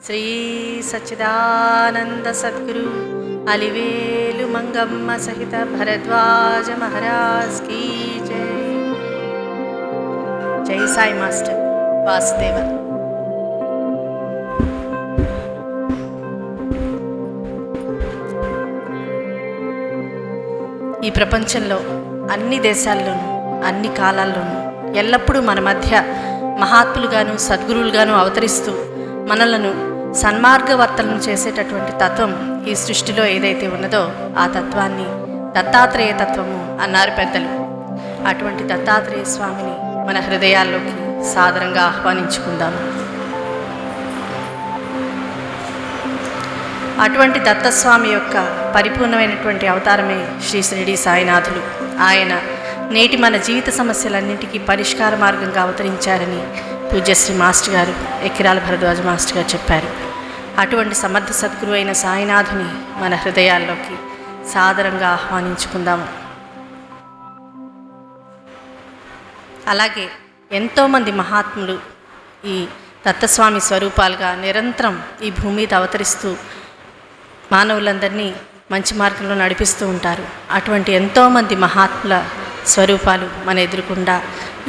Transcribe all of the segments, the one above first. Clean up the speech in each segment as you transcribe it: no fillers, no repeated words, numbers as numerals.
శ్రీ సచ్చిదానంద సద్గురు అలివేలు మంగమ్మ సహిత భరద్వాజ మహారాజ్ కీ జై. జై సాయి మాస్టర్ వాసుదేవ. ఈ ప్రపంచంలో అన్ని దేశాల్లోనూ అన్ని కాలాల్లోనూ ఎల్లప్పుడూ మన మధ్య మహాత్ములుగాను సద్గురువులుగాను అవతరిస్తూ మనలను సన్మార్గవర్తనం చేసేటటువంటి తత్వం ఈ సృష్టిలో ఏదైతే ఉన్నదో ఆ తత్వాన్ని దత్తాత్రేయ తత్వము అన్నారు పెద్దలు. అటువంటి దత్తాత్రేయ స్వామిని మన హృదయాల్లోకి సాదరంగా ఆహ్వానించుకుందాము. అటువంటి దత్తస్వామి యొక్క పరిపూర్ణమైనటువంటి అవతారమే శ్రీ షిరిడి సాయినాథులు. ఆయన నేటి మన జీవిత సమస్యలన్నింటికీ పరిష్కార మార్గంగా అవతరించారని పూజ్యశ్రీ మాస్టర్ గారు ఎక్కిరాల భరద్వాజ మాస్టర్ గారు చెప్పారు. అటువంటి సమర్థ సద్గురు అయిన సాయినాథుని మన హృదయాల్లోకి సాదరంగా ఆహ్వానించుకుందాము. అలాగే ఎంతోమంది మహాత్ములు ఈ దత్తస్వామి స్వరూపాలుగా నిరంతరం ఈ భూమి మీద అవతరిస్తూ మానవులందరినీ మంచి మార్గంలో నడిపిస్తూ ఉంటారు. అటువంటి ఎంతోమంది మహాత్ముల స్వరూపాలు మన ఎదురుకుండా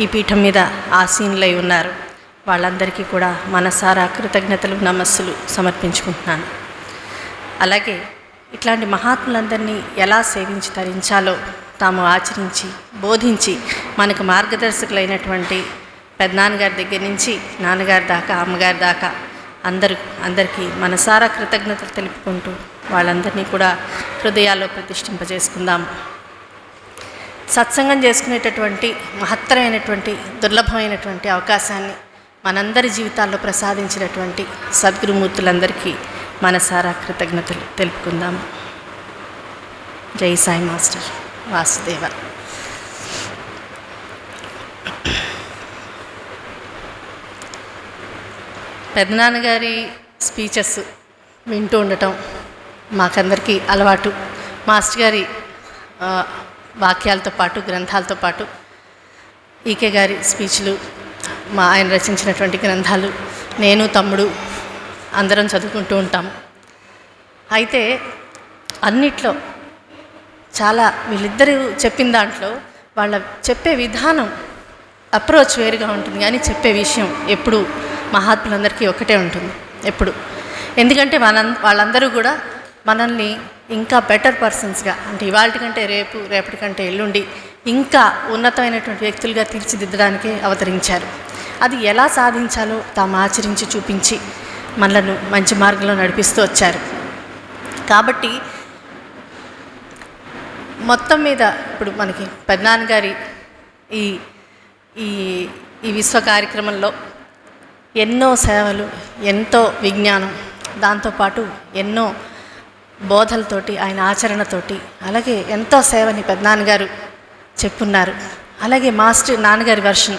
ఈ పీఠం మీద ఆసీనులై ఉన్నారు. వాళ్ళందరికీ కూడా మనసారా కృతజ్ఞతలు నమస్సులు సమర్పించుకుంటున్నాను. అలాగే ఇట్లాంటి మహాత్ములందరినీ ఎలా సేవించి తరించాలో తాము ఆచరించి బోధించి మనకు మార్గదర్శకులైనటువంటి పెద్దనాన్నగారి దగ్గర నుంచి నాన్నగారి దాకా అమ్మగారి దాకా అందరికీ మనసారా కృతజ్ఞతలు తెలుపుకుంటూ వాళ్ళందరినీ కూడా హృదయాల్లో ప్రతిష్ఠింపజేసుకుందాం. సత్సంగం చేసుకునేటటువంటి మహత్తరమైనటువంటి దుర్లభమైనటువంటి అవకాశాన్ని మనందరి జీవితాల్లో ప్రసాదించినటువంటి సద్గురుమూర్తులందరికీ మనసారా కృతజ్ఞతలు తెలుపుకుందాము. జై సాయి మాస్టర్ వాసుదేవ. పెద్దనాన్నగారి స్పీచెస్ వింటూ ఉండటం మాకందరికీ అలవాటు. మాస్టర్ గారి వాక్యాలతో పాటు గ్రంథాలతో పాటు ఈకే గారి స్పీచ్లు, ఆయన రచించినటువంటి గ్రంథాలు నేను తమ్ముడు అందరం చదువుకుంటూ ఉంటాము. అయితే అన్నిట్లో చాలా వీళ్ళిద్దరూ చెప్పిన దాంట్లో వాళ్ళ చెప్పే విధానం అప్రోచ్ వేరుగా ఉంటుంది, కానీ చెప్పే విషయం ఎప్పుడు మహాత్ములందరికీ ఒకటే ఉంటుంది ఎప్పుడు. ఎందుకంటే వాళ్ళందరూ కూడా మనల్ని ఇంకా బెటర్ పర్సన్స్గా, అంటే ఇవాళ కంటే రేపు, రేపటి కంటే ఎల్లుండి ఇంకా ఉన్నతమైనటువంటి వ్యక్తులుగా తీర్చిదిద్దడానికే అవతరించారు. అది ఎలా సాధించాలో తాము ఆచరించి చూపించి మనలను మంచి మార్గంలో నడిపిస్తూ వచ్చారు. కాబట్టి మొత్తం మీద ఇప్పుడు మనకి పెద్దనాన్నగారి ఈ ఈ ఈ విశ్వ కార్యక్రమంలో ఎన్నో సేవలు, ఎంతో విజ్ఞానం, దాంతోపాటు ఎన్నో బోధలతోటి ఆయన ఆచరణతోటి అలాగే ఎంతో సేవని పెద్దనాన్నగారు చెప్పున్నారు. అలాగే మాస్టర్ నాన్నగారి వర్షన్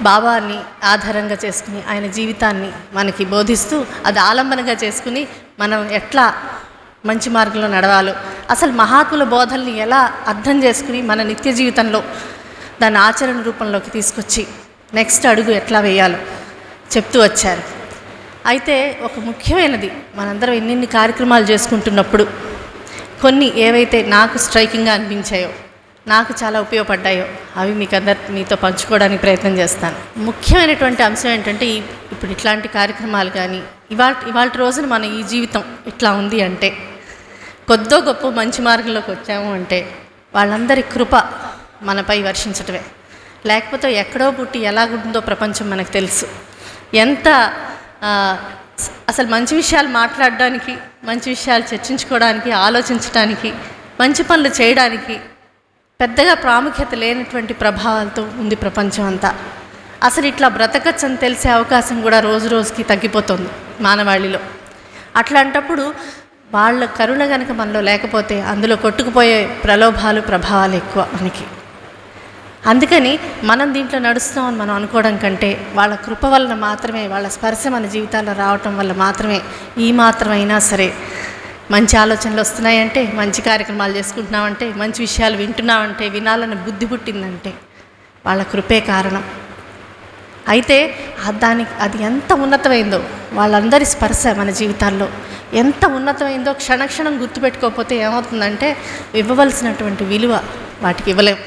బాబాని ఆధారంగా చేసుకుని ఆయన జీవితాన్ని మనకి బోధిస్తూ అది ఆలంబనగా చేసుకుని మనం ఎట్లా మంచి మార్గంలో నడవాలో, అసలు మహాత్ముల బోధల్ని ఎలా అర్థం చేసుకుని మన నిత్య జీవితంలో దాన్ని ఆచరణ రూపంలోకి తీసుకొచ్చి నెక్స్ట్ అడుగు ఎట్లా వేయాలో చెప్తూ వచ్చారు. అయితే ఒక ముఖ్యమైనది, మనందరం ఎన్ని కార్యక్రమాలు చేసుకుంటున్నప్పుడు కొన్ని ఏవైతే నాకు స్ట్రైకింగ్గా అనిపించాయో, నాకు చాలా ఉపయోగపడ్డాయో అవి మీతో పంచుకోవడానికి ప్రయత్నం చేస్తాను. ముఖ్యమైనటువంటి అంశం ఏంటంటే ఇప్పుడు ఇట్లాంటి కార్యక్రమాలు కానీ ఇవాళ రోజున మన ఈ జీవితం ఇట్లా ఉంది అంటే, కొద్దో గొప్ప మంచి మార్గంలోకి వచ్చాము అంటే వాళ్ళందరి కృప మనపై వర్షించటమే. లేకపోతే ఎక్కడో పుట్టి ఎలాగుంటుందో ప్రపంచం మనకు తెలుసు. ఎంత అసలు మంచి విషయాలు మాట్లాడడానికి, మంచి విషయాలు చర్చించుకోవడానికి, ఆలోచించడానికి, మంచి పనులు చేయడానికి పెద్దగా ప్రాముఖ్యత లేనటువంటి ప్రభావాలతో ఉంది ప్రపంచం అంతా. అసలు ఇట్లా బ్రతకచ్చని తెలిసే అవకాశం కూడా రోజు రోజుకి తగ్గిపోతుంది మానవాళిలో. అట్లాంటప్పుడు వాళ్ళ కరుణ కనుక మనలో లేకపోతే అందులో కొట్టుకుపోయే ప్రలోభాలు, ప్రభావాలు ఎక్కువ మనకి. అందుకని మనం దీంట్లో నడుస్తామని మనం అనుకోవడం కంటే వాళ్ళ కృప వలన మాత్రమే, వాళ్ళ స్పర్శ మన జీవితాల్లో రావటం వల్ల మాత్రమే ఈ మాత్రమైనా సరే మంచి ఆలోచనలు వస్తున్నాయంటే, మంచి కార్యక్రమాలు చేసుకుంటున్నామంటే, మంచి విషయాలు వింటున్నామంటే, వినాలని బుద్ధి పుట్టిందంటే వాళ్ళ కృపే కారణం. అయితే దానికి అది ఎంత ఉన్నతమైందో, వాళ్ళందరి స్పర్శ మన జీవితాల్లో ఎంత ఉన్నతమైందో క్షణక్షణం గుర్తుపెట్టుకోకపోతే ఏమవుతుందంటే ఇవ్వవలసినటువంటి విలువ వాటికి ఇవ్వలేం.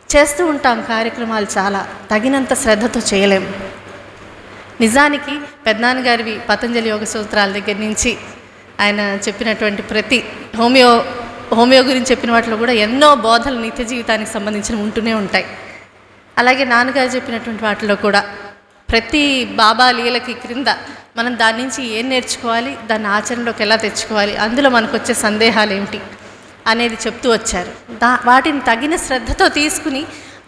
చేస్తూ ఉంటాం కార్యక్రమాలు, చాలా తగినంత శ్రద్ధతో చేయలేం. నిజానికి పెద్దనాన్నగారివి పతంజలి యోగ సూత్రాల దగ్గర నుంచి ఆయన చెప్పినటువంటి ప్రతి హోమియో గురించి చెప్పిన వాటిలో కూడా ఎన్నో బోధలు నిత్య జీవితానికి సంబంధించిన ఉంటూనే ఉంటాయి. అలాగే నాన్నగారు చెప్పినటువంటి వాటిలో కూడా ప్రతి బాబా లీలకి క్రింద మనం దాని నుంచి ఏం నేర్చుకోవాలి, దాన్ని ఆచరణలోకి ఎలా తెచ్చుకోవాలి, అందులో మనకు వచ్చే సందేహాలు ఏమిటి అనేది చెప్తూ వచ్చారు. వాటిని తగిన శ్రద్ధతో తీసుకుని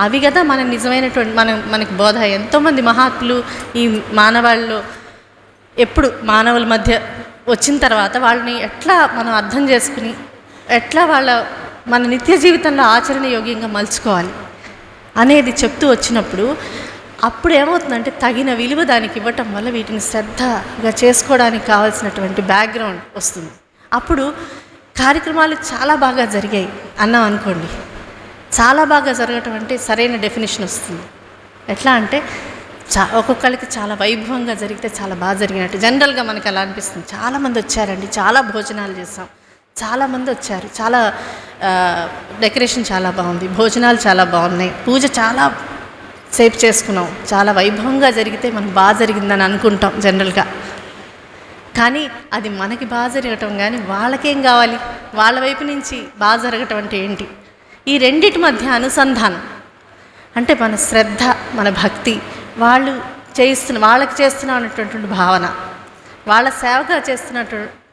అవి కదా మన నిజమైనటువంటి మనకి బోధ. ఎంతోమంది మహాత్ములు ఈ మానవాళ్ళలో ఎప్పుడు మానవుల మధ్య వచ్చిన తర్వాత వాళ్ళని ఎట్లా మనం అర్థం చేసుకుని ఎట్లా మన నిత్య జీవితంలో ఆచరణ యోగ్యంగా మలుచుకోవాలి అనేది చెప్తూ వచ్చినప్పుడు అప్పుడు ఏమవుతుందంటే తగిన విలువ దానికి ఇవ్వటం వల్ల వీటిని శ్రద్ధగా చేసుకోవడానికి కావాల్సినటువంటి బ్యాక్గ్రౌండ్ వస్తుంది. అప్పుడు కార్యక్రమాలు చాలా బాగా జరిగాయి అన్నాం అనుకోండి, చాలా బాగా జరగటం అంటే సరైన డెఫినేషన్ వస్తుంది. ఎట్లా అంటే ఒక్కొక్కరికి చాలా వైభవంగా జరిగితే చాలా బాగా జరిగినట్టు జనరల్గా మనకు అలా అనిపిస్తుంది. చాలామంది వచ్చారండి, చాలా భోజనాలు చేసాం, చాలామంది వచ్చారు, చాలా డెకరేషన్ చాలా బాగుంది, భోజనాలు చాలా బాగున్నాయి, పూజ చాలా సేపు చేసుకున్నాం, చాలా వైభవంగా జరిగితే మనకు బాగా జరిగిందని అనుకుంటాం జనరల్గా. కానీ అది మనకి బాగా జరగటం కానీ వాళ్ళకేం కావాలి, వాళ్ళ వైపు నుంచి బాగా జరగటం అంటే ఏంటి, ఈ రెండిటి మధ్య అనుసంధానం అంటే మన శ్రద్ధ, మన భక్తి, వాళ్ళకి చేస్తున్నాం అనేటటువంటి భావన, వాళ్ళ సేవగా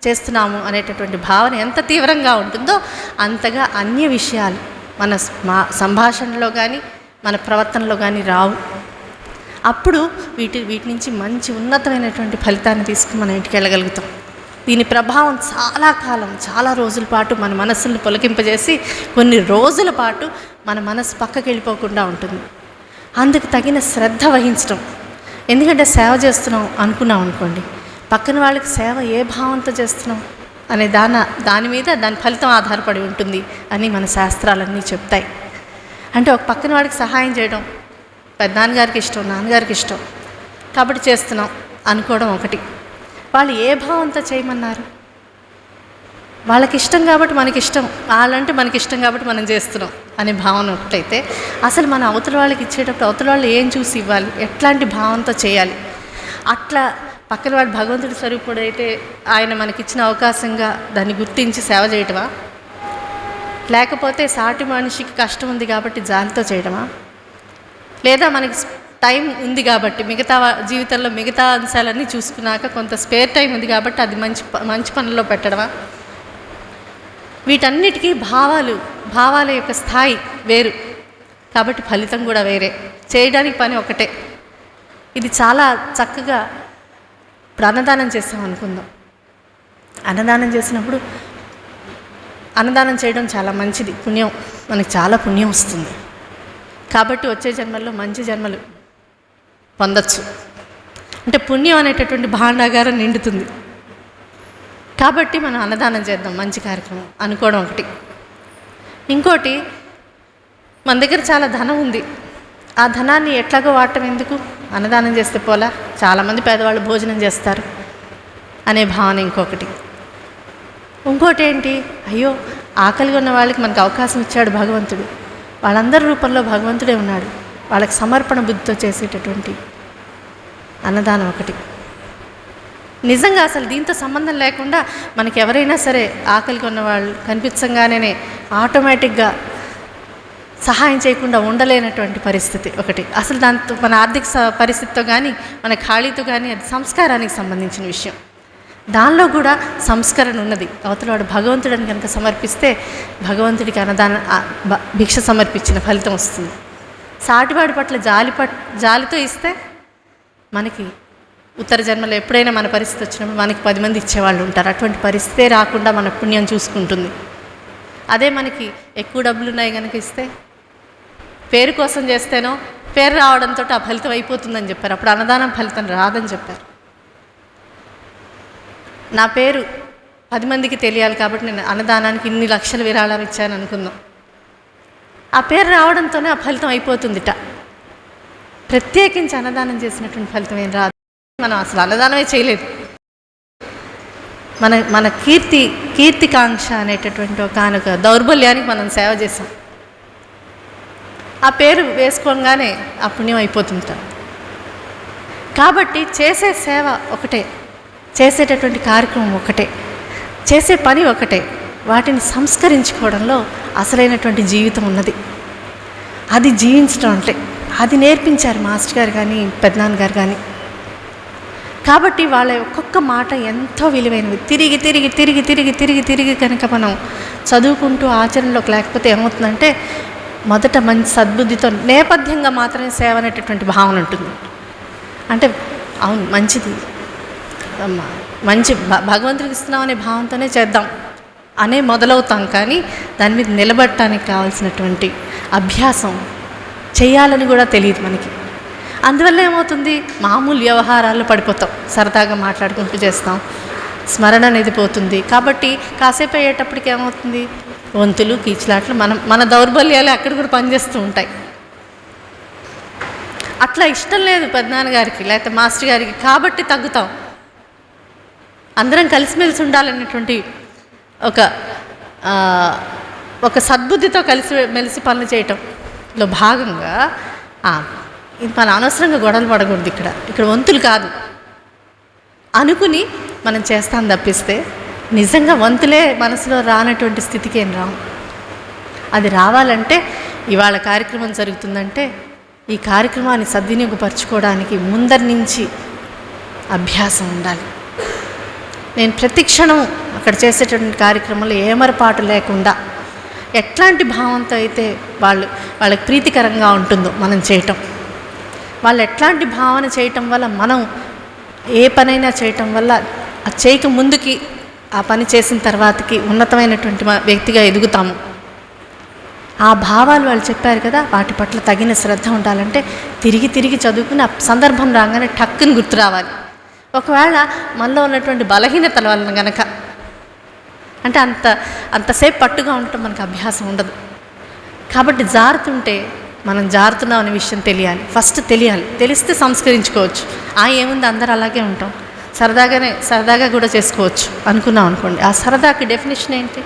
చేస్తున్నాము అనేటటువంటి భావన ఎంత తీవ్రంగా ఉంటుందో అంతగా అన్య విషయాలు మన సంభాషణలో కానీ మన ప్రవర్తనలో కానీ రావు. అప్పుడు వీటి నుంచి మంచి ఉన్నతమైనటువంటి ఫలితాన్ని తీసుకుని మనం ఇంటికి వెళ్ళగలుగుతాం. దీని ప్రభావం చాలా కాలం, చాలా రోజుల పాటు మన మనస్సును పొలకింపజేసి కొన్ని రోజుల పాటు మన మనసు పక్కకి వెళ్ళిపోకుండా ఉంటుంది. అందుకు తగిన శ్రద్ధ వహించడం. ఎందుకంటే సేవ చేస్తున్నాం అనుకున్నాం అనుకోండి, పక్కన వాళ్ళకి సేవ ఏ భావంతో చేస్తున్నాం అనే దాని మీద దాని ఫలితం ఆధారపడి ఉంటుంది అని మన శాస్త్రాలన్నీ చెప్తాయి. అంటే ఒక పక్కన వాడికి సహాయం చేయడం పెద్దనాన్నగారికి ఇష్టం, నాన్నగారికి ఇష్టం కాబట్టి చేస్తున్నాం అనుకోవడం ఒకటి. వాళ్ళు ఏ భావంతో చేయమన్నారు, వాళ్ళకి ఇష్టం కాబట్టి మనకిష్టం, వాళ్ళంటే మనకి ఇష్టం కాబట్టి మనం చేస్తున్నాం అనే భావన ఒకటైతే, అసలు మన అవతల వాళ్ళకి ఇచ్చేటప్పుడు అవతల వాళ్ళు ఏం చూసి ఇవ్వాలి, ఎట్లాంటి భావంతో చేయాలి, అట్లా పక్కన వాడు భగవంతుడి స్వరూపుడైతే ఆయన మనకిచ్చిన అవకాశంగా దాన్ని గుర్తించి సేవ చేయటమా, లేకపోతే సాటి మనిషికి కష్టం ఉంది కాబట్టి జాలితో చేయడమా, లేదా మనకి టైం ఉంది కాబట్టి మిగతా జీవితంలో మిగతా అంశాలన్నీ చూసుకున్నాక కొంత స్పేర్ టైం ఉంది కాబట్టి అది మంచి పనుల్లో పెట్టడమా. వీటన్నిటికీ భావాల యొక్క స్థాయి వేరు కాబట్టి ఫలితం కూడా వేరే, చేయడానికి పని ఒకటే. ఇది చాలా చక్కగా ఇప్పుడు అన్నదానం చేస్తాం అనుకుందాం. అన్నదానం చేసినప్పుడు అన్నదానం చేయడం చాలా మంచిది, పుణ్యం, మనకి చాలా పుణ్యం వస్తుంది కాబట్టి వచ్చే జన్మల్లో మంచి జన్మలు పొందొచ్చు. అంటే పుణ్యం అనేటటువంటి భాండాగారం నిండుతుంది కాబట్టి మనం అన్నదానం చేద్దాం, మంచి కార్యక్రమం అనుకోవడం ఒకటి. ఇంకోటి, మన దగ్గర చాలా ధనం ఉంది, ఆ ధనాన్ని ఎట్లాగో వాడటం ఎందుకు, అన్నదానం చేస్తే పోలా, చాలామంది పేదవాళ్ళు భోజనం చేస్తారు అనే భావన ఇంకొకటి. ఇంకోటి ఏంటి, అయ్యో ఆకలిగా ఉన్న వాళ్ళకి మనకు అవకాశం ఇచ్చాడు భగవంతుడు, వాళ్ళందరి రూపంలో భగవంతుడే ఉన్నాడు, వాళ్ళకి సమర్పణ బుద్ధితో చేసేటటువంటి అన్నదానం ఒకటి. నిజంగా అసలు దీంతో సంబంధం లేకుండా మనకి ఎవరైనా సరే ఆకలిగా ఉన్న వాళ్ళు కనిపించగానే ఆటోమేటిక్గా సహాయం చేయకుండా ఉండలేనటువంటి పరిస్థితి ఒకటి. అసలు దాంతో మన ఆర్థిక పరిస్థితితో కానీ మన ఖాళీతో కానీ అది సంస్కారానికి సంబంధించిన విషయం. దానిలో కూడా సంస్కరణ ఉన్నది. అవతలవాడు భగవంతుడిని కనుక సమర్పిస్తే భగవంతుడికి భిక్ష సమర్పించిన ఫలితం వస్తుంది. సాటివాడి పట్ల జాలితో ఇస్తే మనకి ఉత్తర జన్మలో ఎప్పుడైనా మన పరిస్థితి వచ్చినప్పుడు మనకి 10 మంది ఇచ్చేవాళ్ళు ఉంటారు. అటువంటి పరిస్థితే రాకుండా మన పుణ్యం చూసుకుంటుంది. అదే మనకి ఎక్కువ డబ్బులు ఉన్నాయి కనుక ఇస్తే, పేరు కోసం చేస్తేనో పేరు రావడంతో ఆ ఫలితం అయిపోతుందని చెప్పారు. అప్పుడు అన్నదానం ఫలితం రాదని చెప్పారు. నా పేరు 10 మందికి తెలియాలి కాబట్టి నేను అన్నదానానికి ఇన్ని లక్షల విరాళం ఇచ్చాను అనుకుందాం, ఆ పేరు రావడంతోనే ఆ ఫలితం అయిపోతుందిట. ప్రత్యేకించి అన్నదానం చేసినటువంటి ఫలితం ఏం రాదు. మనం అసలు అన్నదానమే చేయలేదు. మన మన కీర్తికాంక్ష అనేటటువంటి ఒక దౌర్బల్యానికి మనం సేవ చేసాం. ఆ పేరు వేసుకోగానే ఆ పుణ్యం అయిపోతుంటాం. కాబట్టి చేసే సేవ ఒకటే, చేసేటటువంటి కార్యక్రమం ఒకటే, చేసే పని ఒకటే. వాటిని సంస్కరించుకోవడంలో అసలైనటువంటి జీవితం ఉన్నది. అది జీవించడం అంటే అది నేర్పించారు మాస్టర్ గారు కానీ పెద్దనాన్నగారు కానీ. కాబట్టి వాళ్ళ ఒక్కొక్క మాట ఎంతో విలువైనవి. తిరిగి తిరిగి తిరిగి తిరిగి తిరిగి తిరిగి కనుక మనం చదువుకుంటూ ఆచరణలోకి లేకపోతే ఏమవుతుందంటే, మొదట మంచి సద్బుద్ధితో నేపథ్యంగా మాత్రమే సేవ అనేటటువంటి భావన ఉంటుంది. అంటే అవును మంచిది, మంచి భగవంతుడికి ఇస్తున్నాం అనే భావంతోనే చేద్దాం అనే మొదలవుతాం. కానీ దాని మీద నిలబడటానికి కావాల్సినటువంటి అభ్యాసం చేయాలని కూడా తెలియదు మనకి. అందువల్ల ఏమవుతుంది, మామూలు వ్యవహారాల్లో పడిపోతాం, సరదాగా మాట్లాడుకుంటూ చేస్తాం, స్మరణ అనేది పోతుంది. కాబట్టి కాసేపు అయ్యేటప్పటికి ఏమవుతుంది, వంతులు కీచులాట్లు మన దౌర్బల్యాలు అక్కడ కూడా పనిచేస్తూ ఉంటాయి. అట్లా ఇష్టం లేదు పెద్దనాన్నగారికి లేకపోతే మాస్టర్ గారికి, కాబట్టి తగ్గుతాం. అందరం కలిసిమెలిసి ఉండాలనేటువంటి ఒక సద్బుద్ధితో కలిసిమెలిసి పనులు చేయటంలో భాగంగా ఇది మన అనవసరంగా గొడవలు పడకూడదు. ఇక్కడ వంతులు కాదు అనుకుని మనం చేస్తాం తప్పిస్తే, నిజంగా వంతులే మనసులో రానటువంటి స్థితికి ఏం రాము. అది రావాలంటే ఇవాళ కార్యక్రమం జరుగుతుందంటే ఈ కార్యక్రమాన్ని సద్వినియోగపరచుకోవడానికి ముందరి నుంచి అభ్యాసం ఉండాలి. నేను ప్రతి క్షణం అక్కడ చేసేటటువంటి కార్యక్రమంలో ఏమరపాటు లేకుండా ఎట్లాంటి భావంతో అయితే వాళ్ళకి ప్రీతికరంగా ఉంటుందో మనం చేయటం, వాళ్ళు ఎట్లాంటి భావన చేయటం వల్ల మనం ఏ పనైనా చేయటం వల్ల అది చేయక ముందుకి ఆ పని చేసిన తర్వాతకి ఉన్నతమైనటువంటి వ్యక్తిగా ఎదుగుతాము. ఆ భావాలు వాళ్ళు చెప్పారు కదా, వాటి పట్ల తగిన శ్రద్ధ ఉండాలంటే తిరిగి తిరిగి చదువుకుని ఆ సందర్భం రాగానే టక్కుని గుర్తు రావాలి. ఒకవేళ మనలో ఉన్నటువంటి బలహీనతల వలన గనక అంటే అంతసేపు పట్టుగా ఉండటం మనకు అభ్యాసం ఉండదు. కాబట్టి జారుతుంటే మనం జారుతున్నాం అనే విషయం తెలియాలి, ఫస్ట్ తెలియాలి. తెలిస్తే సంస్కరించుకోవచ్చు. ఏముంది అందరూ అలాగే ఉంటాం, సరదాగా కూడా చేసుకోవచ్చు అనుకున్నాం అనుకోండి. ఆ సరదాకి డెఫినేషన్ ఏంటి?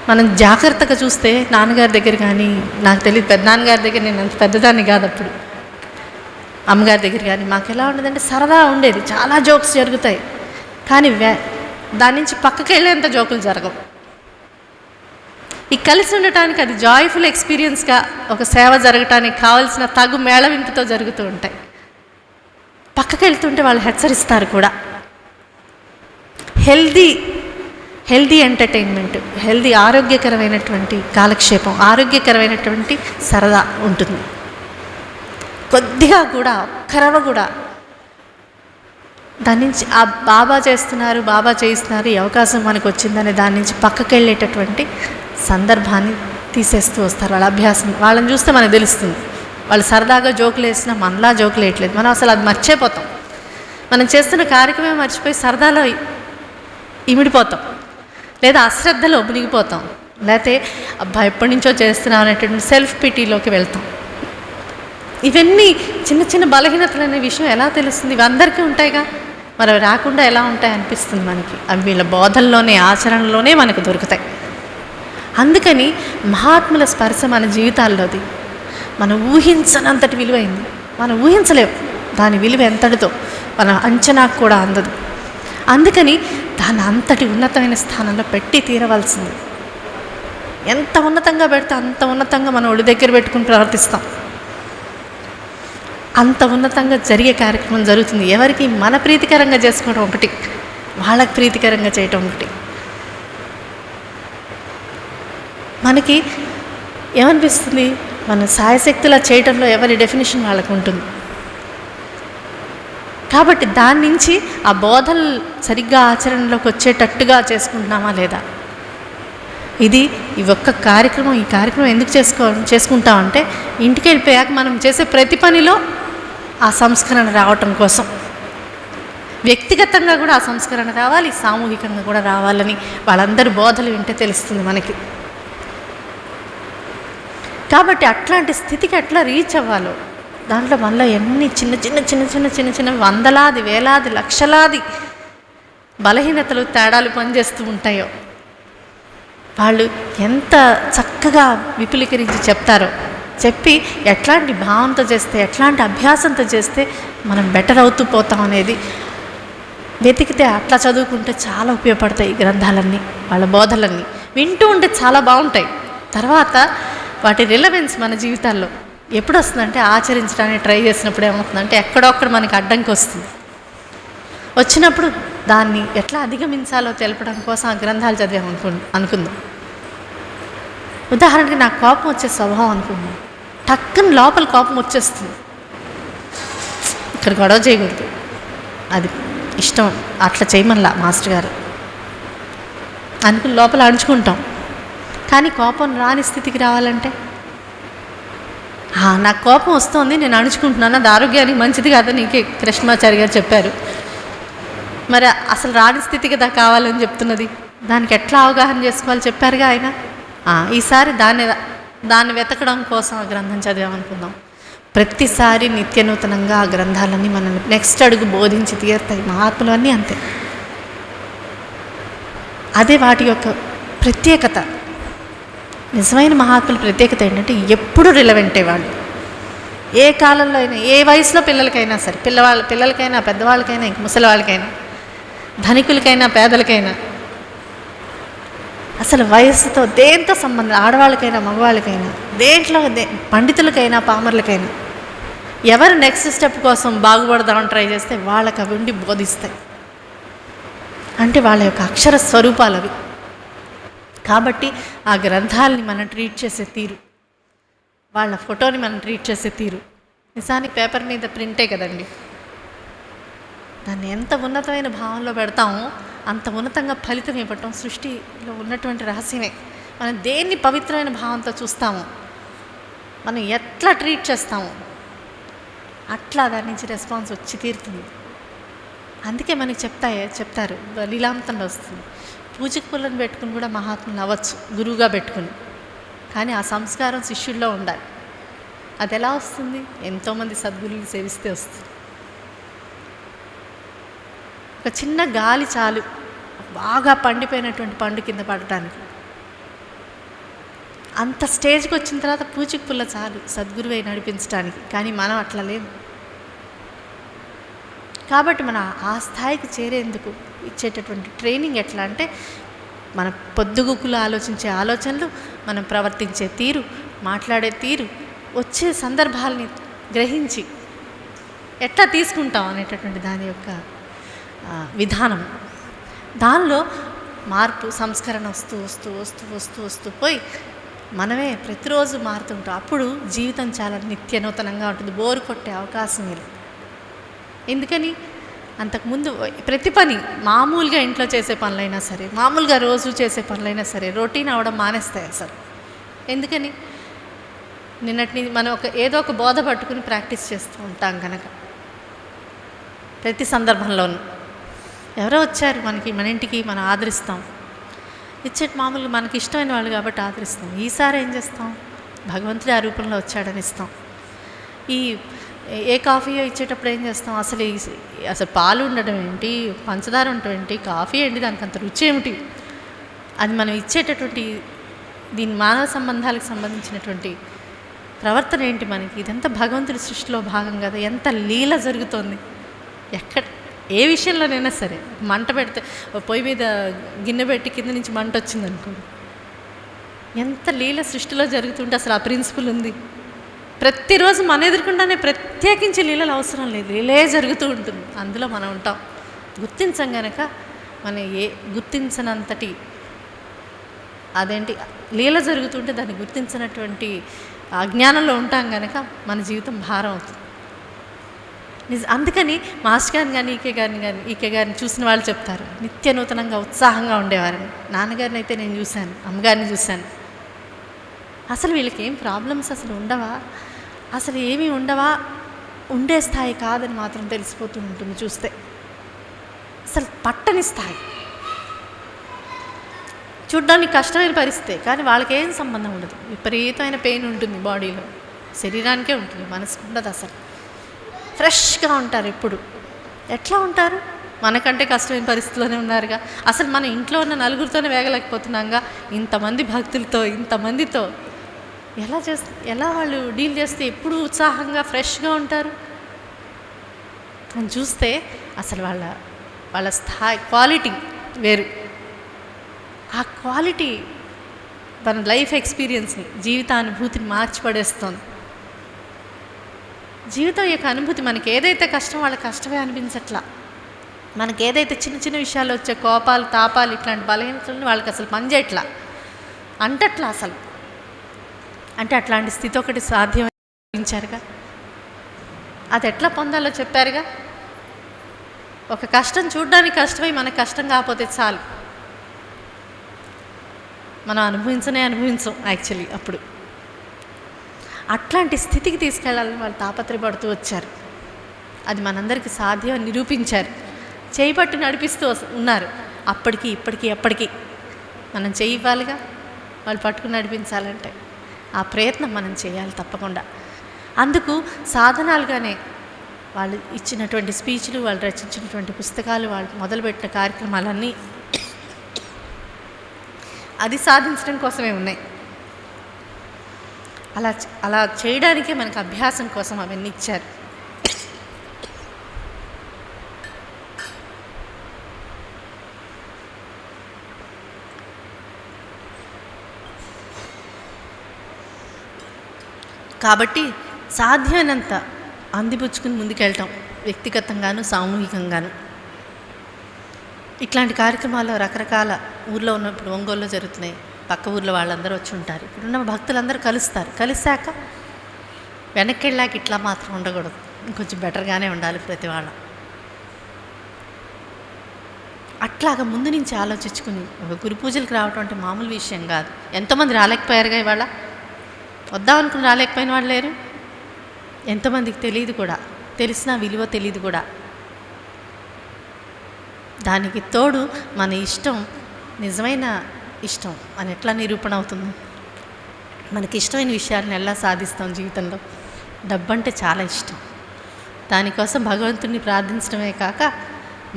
మనం జాగ్రత్తగా చూస్తే నాన్నగారి దగ్గర కానీ, నాకు తెలియదు పెద్దనాన్నగారి దగ్గర, నేను అంత పెద్దదాన్ని కాదు అప్పుడు, అమ్మగారి దగ్గర కానీ మాకు ఎలా ఉండేదంటే సరదా ఉండేది. చాలా జోక్స్ జరుగుతాయి, కానీ దాని నుంచి పక్కకి వెళ్ళేంత జోకులు జరగవు. ఈ కలిసి ఉండటానికి అది జాయ్ఫుల్ ఎక్స్పీరియన్స్గా ఒక సేవ జరగటానికి కావాల్సిన తగు మేళవింపుతో జరుగుతూ ఉంటాయి. పక్కకి వెళ్తుంటే వాళ్ళు హెచ్చరిస్తారు కూడా. హెల్దీ ఎంటర్టైన్మెంట్, ఆరోగ్యకరమైనటువంటి కాలక్షేపం, ఆరోగ్యకరమైనటువంటి సరదా ఉంటుంది. కొద్దిగా కూడా ఒక్కరవ కూడా దాని నుంచి ఆ బాబా చేయిస్తున్నారు ఈ అవకాశం మనకు వచ్చిందనే దాని నుంచి పక్కకి వెళ్ళేటటువంటి సందర్భాన్ని తీసేస్తూ వస్తారు. వాళ్ళ అభ్యాసం వాళ్ళని చూస్తే మనకు తెలుస్తుంది. వాళ్ళు సరదాగా జోకులు వేసినా మనలా జోకులు వేయట్లేదు, మనం అసలు అది మర్చిపోతాం. మనం చేస్తున్న కార్యక్రమం మర్చిపోయి సరదాలో ఇమిడిపోతాం, లేదా అశ్రద్ధలో మునిగిపోతాం, లేకపోతే అబ్బా ఎప్పటి నుంచో చేస్తున్నాం అనేటువంటి సెల్ఫ్ పిటీలోకి వెళ్తాం. ఇవన్నీ చిన్న చిన్న బలహీనతలు అనే విషయం ఎలా తెలుస్తుంది? ఇవి అందరికీ ఉంటాయిగా, మరి రాకుండా ఎలా ఉంటాయి అనిపిస్తుంది మనకి. అవి వీళ్ళ బోధనలోనే ఆచరణలోనే మనకు దొరుకుతాయి. అందుకని మహాత్ముల స్పర్శ మన జీవితాల్లోది మనం ఊహించనంతటి విలువైంది. మనం ఊహించలేము దాని విలువ ఎంతటితో, మన అంచనాకు కూడా అందదు. అందుకని దాన్ని అంతటి ఉన్నతమైన స్థానంలో పెట్టి తీరవలసింది. ఎంత ఉన్నతంగా పెడితే అంత ఉన్నతంగా మనం ఒడి దగ్గర పెట్టుకుని ప్రవర్తిస్తాం. అంత ఉన్నతంగా జరిగే కార్యక్రమం జరుగుతుంది. ఎవరికి మన ప్రీతికరంగా చేసుకోవడం ఒకటి, వాళ్ళకి ప్రీతికరంగా చేయటం ఒకటి. మనకి ఏమనిపిస్తుంది, మన సాయశక్తులా చేయటంలో ఎవరి డెఫినేషన్ వాళ్ళకు ఉంటుంది. కాబట్టి దాని నుంచి ఆ బోధలు సరిగ్గా ఆచరణలోకి వచ్చేటట్టుగా చేసుకుంటున్నామా లేదా? ఈ ఒక్క కార్యక్రమం, ఈ కార్యక్రమం ఎందుకు చేసుకుంటామంటే ఇంటికి వెళ్ళిపోయాక మనం చేసే ప్రతి పనిలో ఆ సంస్కరణ రావటం కోసం, వ్యక్తిగతంగా కూడా ఆ సంస్కరణ రావాలి, సామూహికంగా కూడా రావాలని వాళ్ళందరి బోధలు వింటే తెలుస్తుంది మనకి. కాబట్టి అట్లాంటి స్థితికి ఎట్లా రీచ్ అవ్వాలో దాంట్లో మనలో ఎన్ని చిన్న చిన్న చిన్న చిన్న చిన్న చిన్న వందలాది వేలాది లక్షలాది బలహీనతలు తేడాలు పనిచేస్తూ ఉంటాయో వాళ్ళు ఎంత చక్కగా విపులీకరించి చెప్తారో, చెప్పి ఎట్లాంటి భావంతో చేస్తే, ఎట్లాంటి అభ్యాసంతో చేస్తే మనం బెటర్ అవుతూ పోతాం అనేది వెతికితే అట్లా చదువుకుంటే చాలా ఉపయోగపడతాయి ఈ గ్రంథాలన్నీ, వాళ్ళ బోధలన్నీ వింటూ ఉంటే చాలా బాగుంటాయి. తర్వాత వాటి రిలవెన్స్ మన జీవితాల్లో ఎప్పుడు వస్తుందంటే ఆచరించడానికి ట్రై చేసినప్పుడు ఏమవుతుందంటే ఎక్కడొక్కడ మనకి అడ్డంకి వస్తుంది. వచ్చినప్పుడు దాన్ని ఎట్లా అధిగమించాలో తెలపడం కోసం ఆ గ్రంథాలు చదివాం అనుకుందాం. ఉదాహరణకి నాకు కోపం వచ్చే స్వభావం అనుకుందాం. టక్కున లోపల కోపం వచ్చేస్తుంది, ఇక్కడ గొడవ చేయకూడదు, అది ఇష్టం అట్లా చేయమనిలా మాస్టర్ గారు అనుకుని లోపల అణుచుకుంటాం. కానీ కోపం రాని స్థితికి రావాలంటే నాకు కోపం వస్తుంది, నేను అణుచుకుంటున్నాను, అది ఆరోగ్యానికి మంచిది కాదని నీకే కృష్ణమాచారి గారు చెప్పారు. మరి అసలు రాని స్థితి కదా కావాలని చెప్తున్నది, దానికి ఎట్లా అవగాహన చేసుకోవాలి చెప్పారుగా ఆయన. ఈసారి దాన్ని వెతకడం కోసం ఆ గ్రంథం చదివామనుకుందాం. ప్రతిసారి నిత్యనూతనంగా ఆ గ్రంథాలన్నీ మనల్ని నెక్స్ట్ అడుగు బోధించి తీరుతాయి. మహాత్ములు అన్నీ అంతే. అదే వాటి యొక్క ప్రత్యేకత. నిజమైన మహాత్ముల ప్రత్యేకత ఏంటంటే ఎప్పుడు రిలవెంటే వాళ్ళు. ఏ కాలంలో అయినా, ఏ వయసులో పిల్లలకైనా సరే, పిల్లలకైనా పెద్దవాళ్ళకైనా ఇంక ముసలి వాళ్ళకైనా, ధనికులకైనా పేదలకైనా, అసలు వయసుతో దేంతో సంబంధం, ఆడవాళ్ళకైనా మగవాళ్ళకైనా, దేంట్లో పండితులకైనా పామర్లకైనా ఎవరు నెక్స్ట్ స్టెప్ కోసం బాగుపడదామని ట్రై చేస్తే వాళ్ళకి అవి ఉండి బోధిస్తాయి. అంటే వాళ్ళ యొక్క అక్షర స్వరూపాలు అవి. కాబట్టి ఆ గ్రంథాలని మనం ట్రీట్ చేసే తీరు, వాళ్ళ ఫోటోని మనం ట్రీట్ చేసే తీరు నిజానికి పేపర్ మీద ప్రింటే కదండి. దాన్ని ఎంత ఉన్నతమైన భావంలో పెడతామో అంత ఉన్నతంగా ఫలితం ఇవ్వటం సృష్టిలో ఉన్నటువంటి రహస్యమే. మనం దేన్ని పవిత్రమైన భావంతో చూస్తామో, మనం ఎట్లా ట్రీట్ చేస్తామో అట్లా దాని నుంచి రెస్పాన్స్ వచ్చి తీరుతుంది. అందుకే మనకి చెప్తారు లీలామృతంలో వస్తుంది, పూజకు పుల్లని పెట్టుకుని కూడా మహాత్ములు అవ్వచ్చు గురువుగా పెట్టుకుని. కానీ ఆ సంస్కారం శిష్యుల్లో ఉండాలి. అది ఎలా వస్తుంది? ఎంతోమంది సద్గురువులు సేవిస్తే వస్తుంది. ఒక చిన్న గాలి చాలు బాగా పండిపోయినటువంటి పండు కింద పడటానికి. అంత స్టేజ్కి వచ్చిన తర్వాత పూచిక పుల్ల చాలు సద్గురువై నడిపించడానికి. కానీ మనం అట్లా లేదు. కాబట్టి మనం ఆ స్థాయికి చేరేందుకు ఇచ్చేటటువంటి ట్రైనింగ్ ఎట్లా అంటే మన పొద్దుగుకులు ఆలోచించే ఆలోచనలు, మనం ప్రవర్తించే తీరు, మాట్లాడే తీరు, వచ్చే సందర్భాలని గ్రహించి ఎట్లా తీసుకుంటాం అనేటటువంటి దాని యొక్క విధానం. దానిలో మార్పు సంస్కరణ వస్తూ వస్తూ వస్తూ వస్తూ వస్తూ పోయి మనమే ప్రతిరోజు మారుతుంటాం. అప్పుడు జీవితం చాలా నిత్యనూతనంగా ఉంటుంది, బోరు కొట్టే అవకాశం లేదు. ఎందుకని అంతకుముందు ప్రతి పని మామూలుగా ఇంట్లో చేసే పనులైనా సరే, మామూలుగా రోజు చేసే పనులైనా సరే రొటీన్ అవడం మానేస్తాయి అసలు. ఎందుకని నిన్నటిని మనం ఏదో ఒక బోధ పట్టుకుని ప్రాక్టీస్ చేస్తూ ఉంటాం కనుక. ప్రతి సందర్భంలోనూ ఎవరో వచ్చారు మన ఇంటికి, మనం ఆదరిస్తాం. మామూలుగా మనకి ఇష్టమైన వాళ్ళు కాబట్టి ఆదరిస్తాం. ఈసారి ఏం చేస్తాం? భగవంతుడి ఆ రూపంలో వచ్చాడని ఇస్తాం. ఏ కాఫీయో ఇచ్చేటప్పుడు ఏం చేస్తాం? అసలు పాలు ఉండడం ఏంటి, పంచదార ఉండటం ఏంటి, కాఫీ ఏంటి, దానికి అంత రుచి ఏమిటి, అది మనం ఇచ్చేటటువంటి దీని మానవ సంబంధాలకు సంబంధించినటువంటి ప్రవర్తన ఏంటి మనకి, ఇదంతా భగవంతుడి సృష్టిలో భాగం కదా. ఎంత లీల జరుగుతోంది ఏ విషయంలోనైనా సరే. మంట పెడితే పొయ్యి మీద గిన్నె పెట్టి కింద నుంచి మంట వచ్చింది అనుకోండి, ఎంత లీల సృష్టిలో జరుగుతుంటే అసలు ఆ ప్రిన్సిపల్ ఉంది. ప్రతిరోజు మన ఎదుర్కొండానే ప్రత్యేకించి లీలలు అవసరం లేదు, లీలే జరుగుతూ ఉంటుంది. అందులో మనం ఉంటాం. గుర్తించం గనక మనం గుర్తించనంతటి అదేంటి లీల జరుగుతుంటే దాన్ని గుర్తించినటువంటి అజ్ఞానంలో ఉంటాం కనుక మన జీవితం భారం అవుతుంది. అందుకని మాస్టర్ గారిని కానీ ఈకే గారిని చూసిన వాళ్ళు చెప్తారు, నిత్య నూతనంగా ఉత్సాహంగా ఉండేవారని. నాన్నగారిని అయితే నేను చూశాను, అమ్మగారిని చూశాను. అసలు వీళ్ళకి ఏం ప్రాబ్లమ్స్ అసలు ఉండవా, అసలు ఏమీ ఉండవా, ఉండే స్థాయి కాదని మాత్రం తెలిసిపోతూ ఉంటుంది చూస్తే. అసలు పట్టని స్థాయి, చూడ్డానికి కష్టమైన పరిస్థితి, కానీ వాళ్ళకి ఏం సంబంధం ఉండదు. విపరీతమైన పెయిన్ ఉంటుంది బాడీలో, శరీరానికే ఉంటుంది, మనసుకు ఉండదు అసలు. ఫ్రెష్గా ఉంటారు ఎప్పుడు. ఎట్లా ఉంటారు? మనకంటే కష్టమైన పరిస్థితిలోనే ఉన్నారుగా. అసలు మన ఇంట్లో ఉన్న నలుగురితోనే వేగలేకపోతున్నాంగా, ఇంతమంది భక్తులతో, ఇంతమందితో ఎలా వాళ్ళు డీల్ చేస్తే ఎప్పుడు ఉత్సాహంగా ఫ్రెష్గా ఉంటారు అని చూస్తే అసలు వాళ్ళ స్థాయి క్వాలిటీ వేరు. ఆ క్వాలిటీ తన లైఫ్ ఎక్స్పీరియన్స్ని, జీవితానుభూతిని మార్చిపడేస్తుంది. జీవితం యొక్క అనుభూతి మనకి ఏదైతే కష్టం వాళ్ళకి కష్టమే అనిపించట్లా. మనకి ఏదైతే చిన్న చిన్న విషయాలు వచ్చే కోపాలు, తాపాలు, ఇట్లాంటి బలహీనతలను వాళ్ళకి అసలు పనిచేయట్లా, అంటట్లా అసలు. అంటే అట్లాంటి స్థితి ఒకటి సాధ్యమైంచారుగా. అది ఎట్లా పొందాలో చెప్పారుగా. ఒక కష్టం చూడడానికి కష్టమై మనకు కష్టం కాకపోతే చాలు, మనం అనుభవించం యాక్చువల్లీ. అప్పుడు అట్లాంటి స్థితికి తీసుకెళ్ళాలని వాళ్ళు తాపత్రయపడుతూ వచ్చారు. అది మనందరికీ సాధ్యం అని నిరూపించారు. చేయిపట్టి నడిపిస్తూ ఉన్నారు. అప్పటికి ఇప్పటికీ ఎప్పటికీ మనం చేయి ఇవ్వాలిగా, వాళ్ళు పట్టుకుని నడిపించాలంటే. ఆ ప్రయత్నం మనం చేయాలి తప్పకుండా. అందుకు సాధనాలుగానే వాళ్ళు ఇచ్చినటువంటి స్పీచ్లు, వాళ్ళు రచించినటువంటి పుస్తకాలు, వాళ్ళు మొదలుపెట్టిన కార్యక్రమాలన్నీ అది సాధించడం కోసమే ఉన్నాయి. అలా చేయడానికే మనకు అభ్యాసం కోసం అవన్నీ ఇచ్చారు. కాబట్టి సాధ్యమైనంత అందిపుచ్చుకుని ముందుకెళ్ళటం, వ్యక్తిగతంగాను సామూహికంగాను. ఇట్లాంటి కార్యక్రమాలు రకరకాల ఊర్లో ఉన్నప్పుడు ఒంగోలులో జరుగుతున్నాయి. పక్క ఊర్లో వాళ్ళందరూ వచ్చి ఉంటారు. ఇప్పుడున్న భక్తులందరూ కలుస్తారు. కలిసాక వెనక్కి వెళ్ళాక ఇట్లా మాత్రం ఉండకూడదు, ఇంకొంచెం బెటర్గానే ఉండాలి ప్రతి వాళ్ళం. అట్లాగా ముందు నుంచి ఆలోచించుకుని ఒక గురు పూజలకు రావటం అంటే మామూలు విషయం కాదు. ఎంతోమంది రాలేకపోయారుగా ఇవాళ. వద్దామనుకుని రాలేకపోయిన వాళ్ళు లేరు. ఎంతోమందికి తెలియదు కూడా, తెలిసినా విలువ తెలియదు కూడా. దానికి తోడు మన ఇష్టం నిజమైన ఇష్టం అని ఎట్లా నిరూపణ అవుతుంది? మనకి ఇష్టమైన విషయాలను ఎలా సాధిస్తాం జీవితంలో? డబ్బు అంటే చాలా ఇష్టం. దానికోసం భగవంతుడిని ప్రార్థించడమే కాక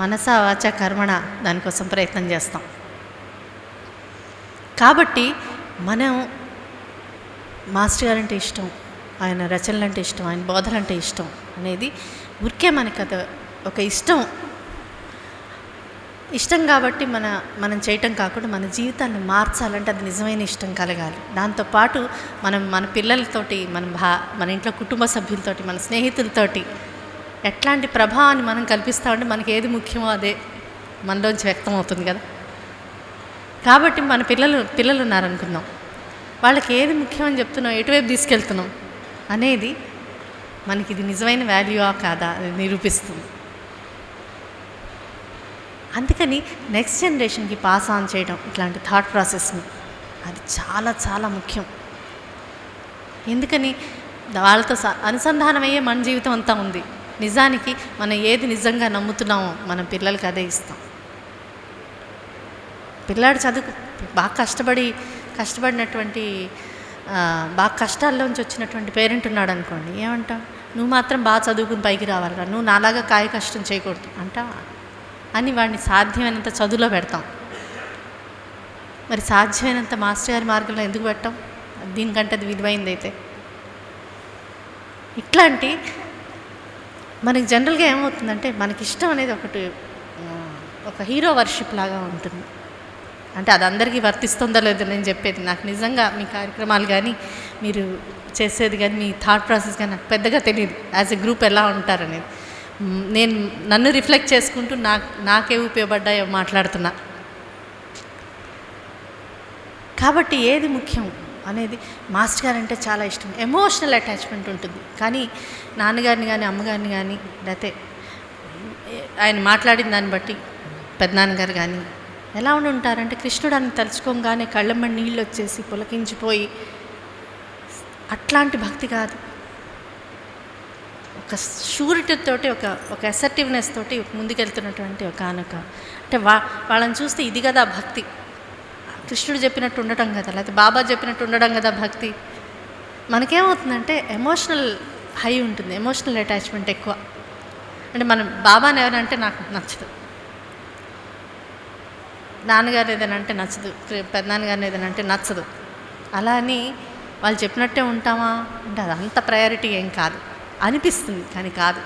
మనసా వాచ కర్మణ దానికోసం ప్రయత్నం చేస్తాం. కాబట్టి మనం మాస్టర్ గారంటే ఇష్టం, ఆయన రచనలు అంటే ఇష్టం, ఆయన బోధలు అంటే ఇష్టం అనేది ఊరికే మనకి అది ఒక ఇష్టం కాబట్టి మనం చేయటం కాకుండా మన జీవితాన్ని మార్చాలంటే అది నిజమైన ఇష్టం కలగాలి. దాంతోపాటు మనం మన పిల్లలతోటి, మన ఇంట్లో కుటుంబ సభ్యులతోటి, మన స్నేహితులతోటి ఎట్లాంటి ప్రభావాన్ని మనం కల్పిస్తామంటే మనకి ఏది ముఖ్యమో అదే మనలోంచి వ్యక్తం అవుతుంది కదా. కాబట్టి మన పిల్లలు ఉన్నారనుకుందాం, వాళ్ళకి ఏది ముఖ్యం అని చెప్తున్నాం, ఎటువైపు తీసుకెళ్తున్నాం అనేది మనకి ఇది నిజమైన వాల్యూవా కాదా అది నిరూపిస్తుంది. అందుకని నెక్స్ట్ జనరేషన్కి పాస్ ఆన్ చేయడం ఇట్లాంటి థాట్ ప్రాసెస్ని అది చాలా చాలా ముఖ్యం. ఎందుకని వాళ్ళతో అనుసంధానమయ్యే మన జీవితం అంతా ఉంది. నిజానికి మనం ఏది నిజంగా నమ్ముతున్నామో మనం పిల్లలకి అదే ఇస్తాం. పిల్లాడు బాగా కష్టపడినటువంటి బాగా కష్టాల్లోంచి వచ్చినటువంటి పేరెంట్ ఉన్నాడు అనుకోండి, ఏమంటావు? నువ్వు మాత్రం బాగా చదువుకుని పైకి రావాలిరా, నువ్వు నాలాగా కాయ కష్టం చేయకూడదు అంటావా అని వాడిని సాధ్యమైనంత చదువులో పెడతాం. మరి సాధ్యమైనంత మాస్టర్ గారి మార్గంలో ఎందుకు పెట్టాం? దీనికంటే అది విలువైంది. అయితే ఇట్లాంటి మనకి జనరల్గా ఏమవుతుందంటే మనకి ఇష్టం అనేది ఒక హీరో వర్షిప్ లాగా ఉంటుంది. అంటే అది అందరికీ వర్తిస్తుందో లేదో నేను చెప్పేది. నాకు నిజంగా మీ కార్యక్రమాలు కానీ మీరు చేసేది కానీ మీ థాట్ ప్రాసెస్ కానీ నాకు పెద్దగా తెలియదు. యాజ్ ఎ గ్రూప్ ఎలా ఉంటారనేది నేను నన్ను రిఫ్లెక్ట్ చేసుకుంటూ నాకే ఉపయోగపడ్డాయో మాట్లాడుతున్నా. కాబట్టి ఏది ముఖ్యం అనేది మాస్టర్ గారు అంటే చాలా ఇష్టం. ఎమోషనల్ అటాచ్మెంట్ ఉంటుంది. కానీ నాన్నగారిని కానీ అమ్మగారిని కానీ లేకపోతే ఆయన మాట్లాడిన దాన్ని బట్టి పెద్దనాన్నగారు కానీ ఎలా ఉంటారంటే కృష్ణుడు అని తలుచుకోగానే కళ్ళమ్మడి నీళ్ళు వచ్చేసి పులకించిపోయి అట్లాంటి భక్తి కాదు. ఒక షూరిటీతోటి ఒక అసర్టివ్నెస్ తోటి ముందుకెళ్తున్నటువంటి అంటే వాళ్ళని చూస్తే ఇది కదా భక్తి. కృష్ణుడు చెప్పినట్టు ఉండటం కదా, లేకపోతే బాబా చెప్పినట్టు ఉండడం కదా భక్తి. మనకేమవుతుందంటే ఎమోషనల్ హై ఉంటుంది, ఎమోషనల్ అటాచ్మెంట్ ఎక్కువ. అంటే మనం బాబాని ఎవరంటే నాకు నచ్చదు, నాన్నగారు ఏదైనా అంటే నచ్చదు, పెద్దనాన్నగారిని ఏదైనా అంటే నచ్చదు. అలా అని వాళ్ళు చెప్పినట్టే ఉంటామా అంటే అది అంత ప్రయారిటీ ఏం కాదు అనిపిస్తుంది, కానీ కాదు.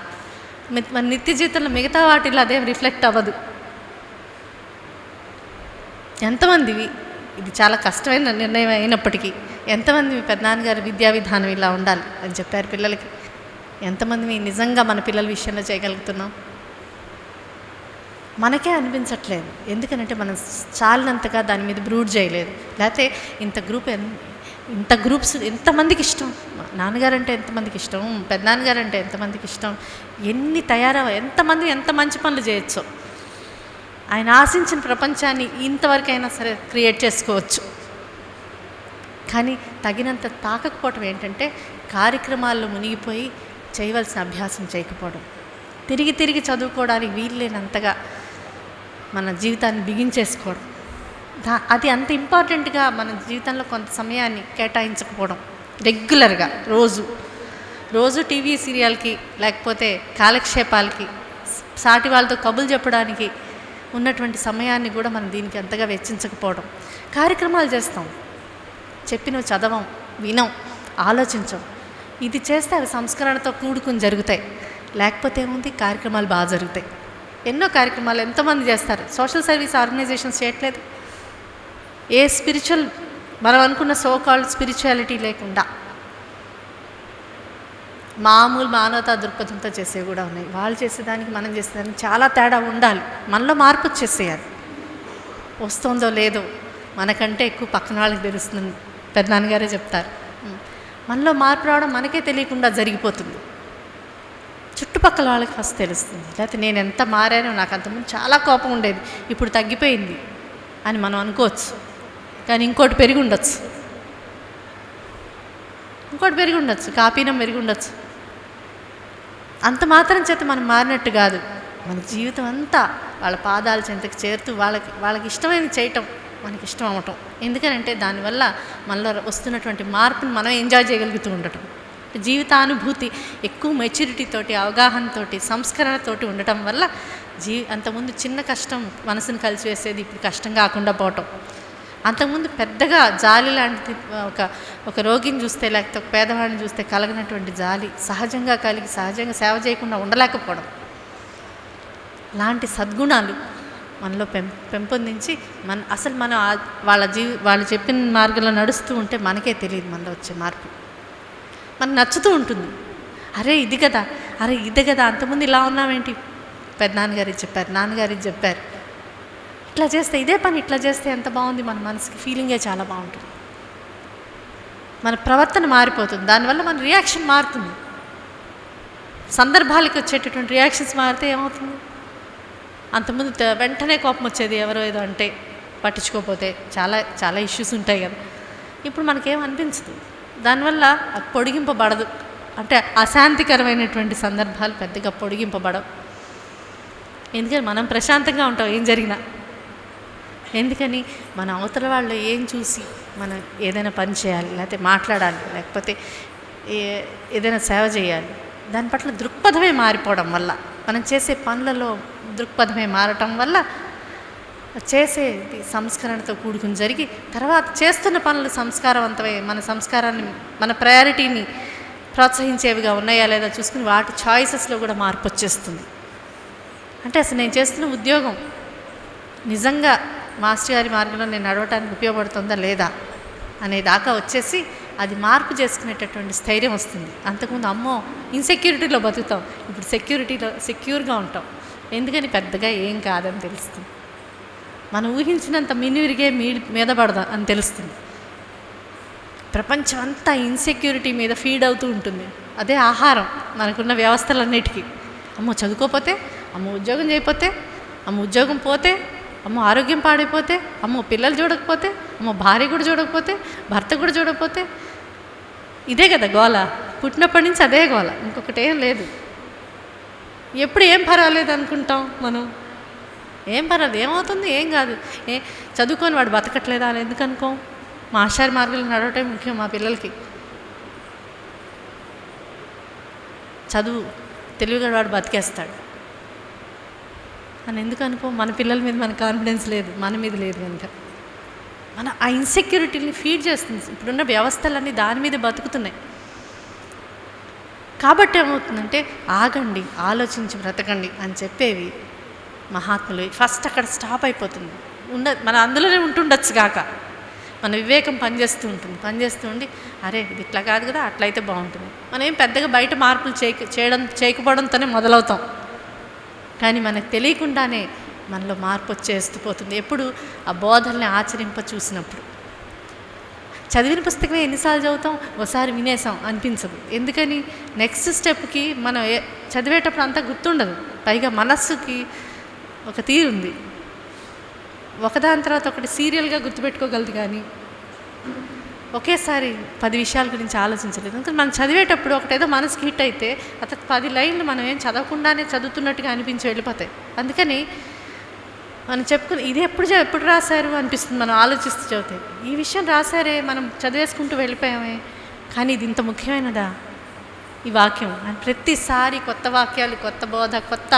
మన నిత్య జీవితంలో మిగతా వాటిలో అదేం రిఫ్లెక్ట్ అవ్వదు. ఎంతమందివి, ఇది చాలా కష్టమైన నిర్ణయం అయినప్పటికీ ఎంతమంది మీ పెద్దనాన్నగారి విద్యా విధానం ఇలా ఉండాలి అని చెప్పారు పిల్లలకి, ఎంతమంది నిజంగా మన పిల్లల విషయంలో చేయగలుగుతున్నాం? మనకే అనిపించట్లేదు. ఎందుకనంటే మనం చాలినంతగా దాని మీద బ్రూడ్ చేయలేదు. లేకపోతే ఇంత గ్రూప్స్ ఎంతమందికి ఇష్టం, నాన్నగారంటే ఎంతమందికి ఇష్టం, పెద్దనాన్నగారంటే ఎంతమందికి ఇష్టం, ఎన్ని ఎంతమంది ఎంత మంచి పనులు చేయొచ్చో. ఆయన ఆశించిన ప్రపంచాన్ని ఇంతవరకైనా సరే క్రియేట్ చేసుకోవచ్చు. కానీ తగినంత తాకకపోవటం ఏంటంటే కార్యక్రమాల్లో మునిగిపోయి చేయవలసిన అభ్యాసం చేయకపోవడం, తిరిగి చదువుకోవడానికి వీల్లేనంతగా మన జీవితాన్ని బిగించేసుకోవడం, అది అంత ఇంపార్టెంట్గా మన జీవితంలో కొంత సమయాన్ని కేటాయించకపోవడం. రెగ్యులర్గా రోజు టీవీ సీరియల్కి లేకపోతే కాలక్షేపాలకి సాటి వాళ్ళతో కబుర్లు చెప్పడానికి ఉన్నటువంటి సమయాన్ని కూడా మనం దీనికి అంతగా వెచ్చించకపోవడం. కార్యక్రమాలు చేస్తాం, చెప్పినవి చదవం, వినం, ఆలోచించం. ఇది చేస్తే అవి సంస్కరణతో కూడుకుని జరుగుతాయి. లేకపోతే ఏముంది, కార్యక్రమాలు బాగా జరుగుతాయి. ఎన్నో కార్యక్రమాలు ఎంతోమంది చేస్తారు. సోషల్ సర్వీస్ ఆర్గనైజేషన్స్ చేయట్లేదు. ఏ స్పిరిచువల్ మనం అనుకున్న సోకాల్డ్ స్పిరిచువాలిటీ లేకుండా మామూలు మానవతా దృక్పథంతో చేసేవి కూడా ఉన్నాయి. వాళ్ళు చేసేదానికి మనం చేసేదానికి చాలా తేడా ఉండాలి. మనలో మార్పు వచ్చేసేయాలి. వస్తుందో లేదో మనకంటే ఎక్కువ పక్కన వాళ్ళకి తెలుస్తుంది. పెద్దనాన్నగారే చెప్తారు, మనలో మార్పు రావడం మనకే తెలియకుండా జరిగిపోతుంది. చుట్టుపక్కల వాళ్ళకి ఫస్ట్ తెలుస్తుంది. లేకపోతే నేను ఎంత మారానో, నాకు అంతకుముందు చాలా కోపం ఉండేది, ఇప్పుడు తగ్గిపోయింది అని మనం అనుకోవచ్చు. కానీ ఇంకోటి పెరిగి ఉండొచ్చు, కాపీనం పెరిగి ఉండొచ్చు. అంత మాత్రం చేత మనం మారినట్టు కాదు. మన జీవితం అంతా వాళ్ళ పాదాల చెంతకు చేరుతూ వాళ్ళకి ఇష్టమైన చేయటం మనకి ఇష్టం అవ్వటం. ఎందుకనంటే దానివల్ల మనలో వస్తున్నటువంటి మార్పుని మనం ఎంజాయ్ చేయగలుగుతూ ఉండటం. జీవితానుభూతి ఎక్కువ మెచ్యూరిటీతోటి, అవగాహనతోటి, సంస్కరణతోటి ఉండటం వల్ల అంతకుముందు చిన్న కష్టం మనసును కలిసివేసేది ఇప్పుడు కష్టం కాకుండా పోవటం. అంతకుముందు పెద్దగా జాలి లాంటిది ఒక రోగిని చూస్తే లేకపోతే ఒక పేదవాడిని చూస్తే కలగినటువంటి జాలి సహజంగా కలిగి సహజంగా సేవ చేయకుండా ఉండలేకపోవడం. లాంటి సద్గుణాలు మనలో పెంపొందించి మనం వాళ్ళు చెప్పిన మార్గంలో నడుస్తూ ఉంటే మనకే తెలియదు మనలో వచ్చే మార్పు. మనకు నచ్చుతూ ఉంటుంది. అరే ఇది కదా, అంతకుముందు ఇలా ఉన్నామేంటి, పెద్దనాన్నగారు చెప్పారు, నాన్నగారు చెప్పారు, ఇట్లా చేస్తే ఇదే పని ఇట్లా చేస్తే ఎంత బాగుంది, మన మనసుకి ఫీలింగే చాలా బాగుంటుంది. మన ప్రవర్తన మారిపోతుంది. దానివల్ల మన రియాక్షన్ మారుతుంది. సందర్భాలకు వచ్చేటటువంటి రియాక్షన్స్ మారితే ఏమవుతుంది, అంతకుముందు వెంటనే కోపం వచ్చేది, ఎవరో ఏదో అంటే పట్టించుకోకపోతే చాలా చాలా ఇష్యూస్ ఉంటాయి కదా. ఇప్పుడు మనకేం అనిపించదు. దానివల్ల అది పొడిగింపబడదు. అంటే అశాంతికరమైనటువంటి సందర్భాలు పెద్దగా పొడిగింపబడవు. ఎందుకని మనం ప్రశాంతంగా ఉంటాం ఏం జరిగినా. ఎందుకని మన అవతల వాళ్ళు ఏం చూసి మనం ఏదైనా పని చేయాలి, లేకపోతే మాట్లాడాలి, లేకపోతే ఏదైనా సేవ చేయాలి, దాని పట్ల దృక్పథమే మారిపోవడం వల్ల, మనం చేసే పనులలో దృక్పథమే మారటం వల్ల చేసేది సంస్కరణతో కూడుకుని జరిగి తర్వాత చేస్తున్న పనులు సంస్కారవంతమై మన సంస్కారాన్ని, మన ప్రయారిటీని ప్రోత్సహించేవిగా ఉన్నాయా లేదా చూసుకుని వాటి చాయిసెస్లో కూడా మార్పు వచ్చేస్తుంది. అంటే అసలు నేను చేస్తున్న ఉద్యోగం నిజంగా మాస్టర్ గారి మార్గంలో నేను నడవటానికి ఉపయోగపడుతుందా లేదా అనే దాకా వచ్చేసి అది మార్పు చేసుకునేటటువంటి స్థైర్యం వస్తుంది. అంతకుముందు అమ్మో ఇన్సెక్యూరిటీలో బతుకుతాం, ఇప్పుడు సెక్యూర్గా ఉంటాం. ఎందుకని పెద్దగా ఏం కాదని తెలుస్తుంది. మనం ఊహించినంత మినివిరిగే మీద పడదాం అని తెలుస్తుంది. ప్రపంచం అంతా ఇన్సెక్యూరిటీ మీద ఫీడ్ అవుతూ ఉంటుంది. అదే ఆహారం మనకున్న వ్యవస్థలన్నిటికీ. అమ్మో చదువుకోపోతే, అమ్మో ఉద్యోగం చేయకపోతే, అమ్మో ఉద్యోగం పోతే, అమ్మో ఆరోగ్యం పాడైపోతే, అమ్మో పిల్లలు చూడకపోతే, అమ్మో భార్య కూడా చూడకపోతే, భర్త కూడా చూడకపోతే, ఇదే కదా గోల. పుట్టినప్పటి నుంచి అదే గోల, ఇంకొకటి ఏం లేదు. ఎప్పుడు ఏం పర్వాలేదు అనుకుంటాం మనం. ఏం పర్వాలేదు, ఏమవుతుంది, ఏం కాదు, చదువుకొని వాడు బతకట్లేదా అని ఎందుకు అనుకోం. మా ఆచార్య మార్గంలో నడవటం ముఖ్యం మా పిల్లలకి. చదువు తెలివిగా వాడు బతికేస్తాడు అని ఎందుకు అనుకో? మన పిల్లల మీద మన కాన్ఫిడెన్స్ లేదు, మన మీద లేదు కనుక మన ఆ ఇన్సెక్యూరిటీని ఫీడ్ చేస్తుంది. ఇప్పుడున్న వ్యవస్థలన్నీ దాని మీద బతుకుతున్నాయి. కాబట్టి ఏమవుతుందంటే ఆగండి, ఆలోచించి బ్రతకండి అని చెప్పేవి మహాత్ములు. ఫస్ట్ అక్కడ స్టాప్ అయిపోతుంది. మన అందులోనే ఉంటుండొచ్చు కాక మన వివేకం పనిచేస్తూ ఉండి అరే ఇది ఇట్లా కాదు కదా, అట్లయితే బాగుంటుంది. మనం ఏం పెద్దగా బయట మార్పులు చేయకపోవడంతోనే మొదలవుతాం, కానీ మనకు తెలియకుండానే మనలో మార్పు వచ్చేస్తూ పోతుంది. ఎప్పుడు ఆ బోధల్ని ఆచరింప చూసినప్పుడు. చదివిన పుస్తకమే ఎన్నిసార్లు చదువుతాం, ఒకసారి వినేసాం అనిపించదు. ఎందుకని? నెక్స్ట్ స్టెప్కి మనం చదివేటప్పుడు అంతా గుర్తుండదు. పైగా మనస్సుకి ఒక తీరుంది, ఒకదాని తర్వాత ఒకటి సీరియల్గా గుర్తుపెట్టుకోగలదు, కానీ ఒకేసారి 10 విషయాల గురించి ఆలోచించలేదు. ఎందుకంటే మనం చదివేటప్పుడు ఒకటేదో మనసుకి హిట్ అయితే అతను 10 లైన్లు మనం ఏం చదవకుండానే చదువుతున్నట్టుగా అనిపించి వెళ్ళిపోతాయి. అందుకని మనం చెప్పుకుని ఇది ఎప్పుడు రాశారు అనిపిస్తుంది మనం ఆలోచిస్తూ చదివితే. ఈ విషయం రాశారే, మనం చదివేసుకుంటూ వెళ్ళిపోయామే, కానీ ఇది ఇంత ముఖ్యమైనదా ఈ వాక్యం అని ప్రతిసారి కొత్త వాక్యాలు, కొత్త బోధ, కొత్త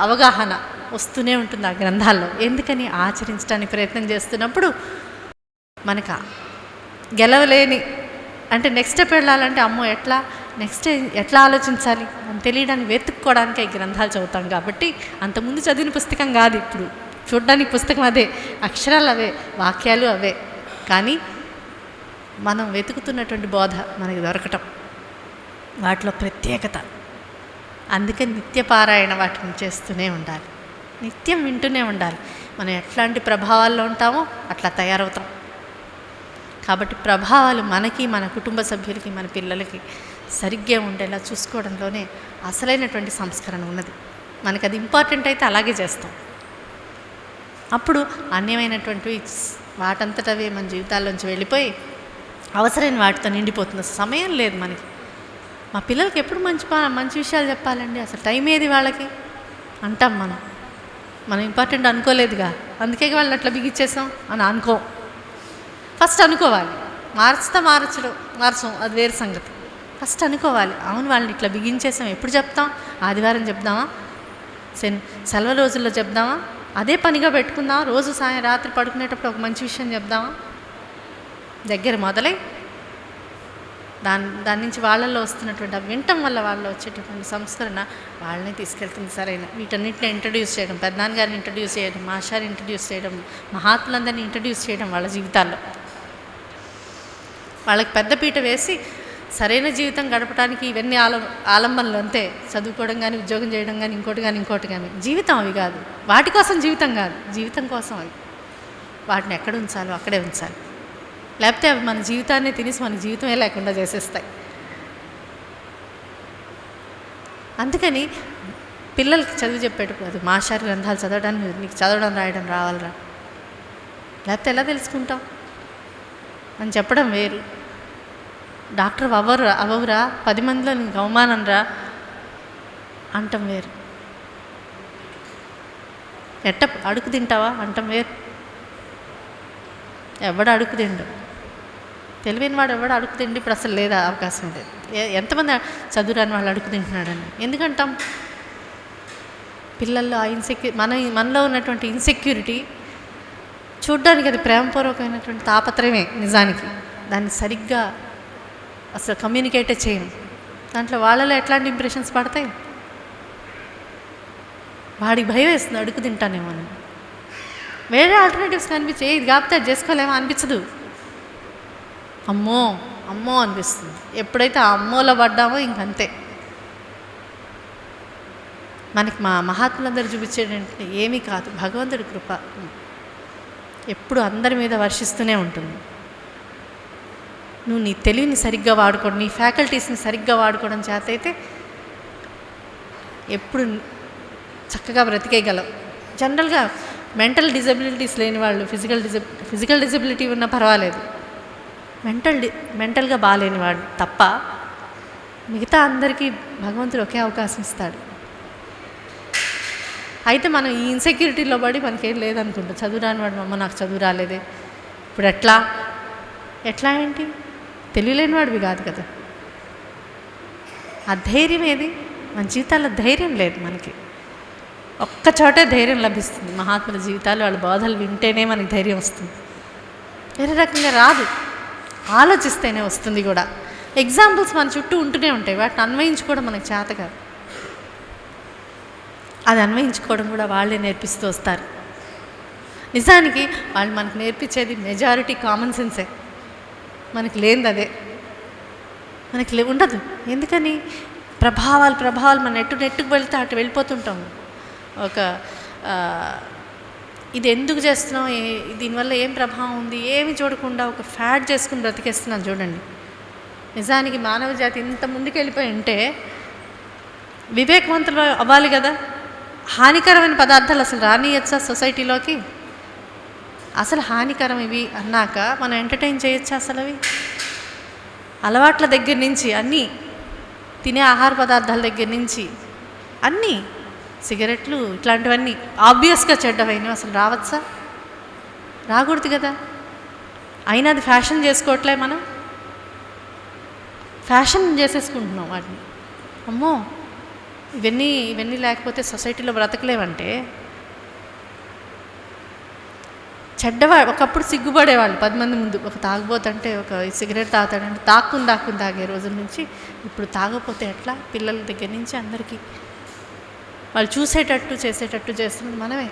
అవగాహన వస్తూనే ఉంటుంది ఆ గ్రంథాల్లో. ఎందుకని? ఆచరించడానికి ప్రయత్నం చేస్తున్నప్పుడు మనకు గెలవలేని అంటే నెక్స్ట్ స్టెప్ వెళ్ళాలంటే అమ్మో ఎట్లా ఆలోచించాలి అని తెలియడానికి వెతుక్కోవడానికి ఈ గ్రంథాలు చదువుతాం. కాబట్టి అంతకుముందు చదివిన పుస్తకం కాదు, ఇప్పుడు చూడడానికి పుస్తకం అదే, అక్షరాలు అవే, వాక్యాలు అవే, కానీ మనం వెతుకుతున్నటువంటి బోధ మనకి దొరకటం, వాటిలో ప్రత్యేకత. అందుకని నిత్యపారాయణ వాటిని చేస్తూనే ఉండాలి, నిత్యం వింటూనే ఉండాలి. మనం ఎట్లాంటి ప్రభావాల్లో ఉంటామో అట్లా తయారవుతాం. కాబట్టి ప్రభావాలు మనకి, మన కుటుంబ సభ్యులకి, మన పిల్లలకి సరిగ్గా ఉండేలా చూసుకోవడంలోనే అసలైనటువంటి సంస్కరణ ఉన్నది. మనకు అది ఇంపార్టెంట్ అయితే అలాగే చేస్తాం. అప్పుడు అన్యమైనటువంటివి వాటంతటవే మన జీవితాల్లోంచి వెళ్ళిపోయి అవసరమైన వాటితో నిండిపోతున్న సమయం లేదు మనకి. మా పిల్లలకి ఎప్పుడు మంచి విషయాలు చెప్పాలండి, అసలు టైం ఏది వాళ్ళకి అంటాం. మనం ఇంపార్టెంట్ అనుకోలేదుగా, అందుకే వాళ్ళు అట్లా బిగిచ్చేసాం అని అనుకో. ఫస్ట్ అనుకోవాలి, మార్చం అది వేరే సంగతి. ఫస్ట్ అనుకోవాలి, అవును వాళ్ళని ఇట్లా బిగించేసాం, ఎప్పుడు చెప్తాం? ఆదివారం చెప్దామా, సెలవు రోజుల్లో చెప్దామా, అదే పనిగా పెట్టుకుందామా, రోజు రాత్రి పడుకునేటప్పుడు ఒక మంచి విషయం చెప్దామా, దగ్గర మొదలై దాని నుంచి వాళ్ళల్లో వస్తున్నటువంటి వినటం వల్ల వాళ్ళలో వచ్చేటటువంటి సంస్కరణ వాళ్ళని తీసుకెళ్తుంది. సరైన వీటన్నిటిని ఇంట్రడ్యూస్ చేయడం, పెద్దనాన్నగారిని ఇంట్రడ్యూస్ చేయడం, మాషారిని ఇంట్రడ్యూస్ చేయడం, మహాత్ములందరినీ ఇంట్రడ్యూస్ చేయడం వాళ్ళ జీవితాల్లో, వాళ్ళకి పెద్దపీట వేసి సరైన జీవితం గడపడానికి ఇవన్నీ ఆలంబనలు అంతే. చదువుకోవడం కానీ, ఉద్యోగం చేయడం కానీ, ఇంకోటి కానీ జీవితం అవి కాదు. వాటి కోసం జీవితం కాదు, జీవితం కోసం అవి. వాటిని ఎక్కడ ఉంచాలో అక్కడే ఉంచాలి, లేకపోతే అవి మన జీవితాన్ని తినేసి మన జీవితమే లేకుండా చేసేస్తాయి. అందుకని పిల్లలకి చదువు చెప్పేటప్పుడు అది మాషారి గ్రంథాలు చదవడానికి నీకు చదవడం రాయడం రావాలరా, లేకపోతే ఎలా తెలుసుకుంటాం అని చెప్పడం వేరు. డాక్టర్ అవ్వవురా, 10 మందిలో నీకు అవమానం రా అంటం వేరు. అడుగు తింటావా అంటం వేరు. ఎవడు అడుగు తిండు, తెలివైన వాడు ఎవడు అడుగు తిండి ఇప్పుడు అసలు లేదా, అవకాశం లేదు. ఎంతమంది చదువురాని వాళ్ళు అడుగు తింటున్నాడని ఎందుకంటాం? పిల్లల్లో ఆ మనలో ఉన్నటువంటి ఇన్సెక్యూరిటీ చూడ్డానికి అది ప్రేమపూర్వకమైనటువంటి తాపత్రయమే నిజానికి. దాన్ని సరిగ్గా అసలు కమ్యూనికేటే చేయను. దాంట్లో వాళ్ళలో ఎట్లాంటి ఇంప్రెషన్స్ పడతాయి? వాడికి భయం వేస్తుంది అడుగు తింటానేమో అని. వేరే ఆల్టర్నేటివ్స్ కనిపించే ఇది కాకపోతే అది చేసుకోలేమో అనిపించదు, అమ్మో అనిపిస్తుంది. ఎప్పుడైతే ఆ అమ్మోలో పడ్డామో ఇంకంతే. మనకి మా మహాత్ములందరూ చూపించేటంటే ఏమీ కాదు, భగవంతుడి కృప ఎప్పుడు అందరి మీద వర్షిస్తూనే ఉంటుంది. నువ్వు నీ తెలివిని సరిగ్గా వాడుకోవడం, నీ ఫ్యాకల్టీస్ని సరిగ్గా వాడుకోవడం చేత అయితే ఎప్పుడు చక్కగా బ్రతికేయగలవు. జనరల్గా మెంటల్ డిజబిలిటీస్ లేని వాళ్ళు, ఫిజికల్ డిజబిలిటీ ఉన్నా పర్వాలేదు, మెంటల్గా బాగాలేని వాడు తప్ప మిగతా అందరికీ భగవంతుడు ఒకే అవకాశం ఇస్తాడు. అయితే మనం ఈ ఇన్సెక్యూరిటీలో పడి మనకేం లేదనుకుంటాం. చదువు రాని వాడు, అమ్మ నాకు చదువు రాలేదే, ఇప్పుడు ఎట్లా ఏంటి తెలియలేని వాడివి కాదు కదా. ఆ ధైర్యం ఏది? మన జీవితాల్లో ధైర్యం లేదు మనకి. ఒక్క చోటే ధైర్యం లభిస్తుంది, మహాత్ముల జీవితాలు, వాళ్ళ బోధలు వింటేనే మనకి ధైర్యం వస్తుంది. వేరే రకంగా రాదు, ఆలోచిస్తేనే వస్తుంది కూడా. ఎగ్జాంపుల్స్ మన చుట్టూ ఉంటూనే ఉంటాయి, వాటిని అన్వయించుకోవడం మనకు చేత కాదు. అది అన్వయించుకోవడం కూడా వాళ్ళే నేర్పిస్తూ వస్తారు. నిజానికి వాళ్ళు మనకు నేర్పించేది మెజారిటీ కామన్ సెన్సే, మనకి లేనిది అదే. మనకి ఉండదు. ఎందుకని? ప్రభావాలు మన నెట్టుకు వెళ్తే అటు వెళ్ళిపోతుంటాము. ఒక ఇది ఎందుకు చేస్తున్నాం, దీనివల్ల ఏం ప్రభావం ఉంది, ఏమి చూడకుండా ఒక ఫ్యాడ్ చేసుకుని బ్రతికేస్తున్నాం చూడండి. నిజానికి మానవ జాతి ఇంత ముందుకు వెళ్ళిపోయి ఉంటే వివేకవంతులు అవ్వాలి కదా. హానికరమైన పదార్థాలు అసలు రానియచ్చా సొసైటీలోకి? అసలు హానికరం ఇవి అన్నాక మనం ఎంటర్టైన్ చేయొచ్చా? అసలు అవి అలవాట్ల దగ్గర నుంచి అన్నీ, తినే ఆహార పదార్థాల దగ్గర నుంచి అన్నీ, సిగరెట్లు ఇట్లాంటివన్నీ ఆబ్వియస్గా చెడ్డవైనవి అసలు రావచ్చా? రాకూడదు కదా. అయినా అది ఫ్యాషన్ చేసుకోవట్లే, మనం ఫ్యాషన్ చేసేసుకుంటున్నాం వాటిని. అమ్మో ఇవన్నీ లేకపోతే సొసైటీలో బ్రతకలేమంటే. ఒకప్పుడు సిగ్గుపడేవాళ్ళు 10 మంది ముందు. ఒక తాగుబోతంటే, ఒక సిగరెట్ తాగుతాడంటే దాక్కుని తాగే రోజుల నుంచి ఇప్పుడు తాగకపోతే ఎట్లా? పిల్లల దగ్గర నుంచి అందరికీ వాళ్ళు చూసేటట్టు చేసేటట్టు చేస్తున్నది మనమే.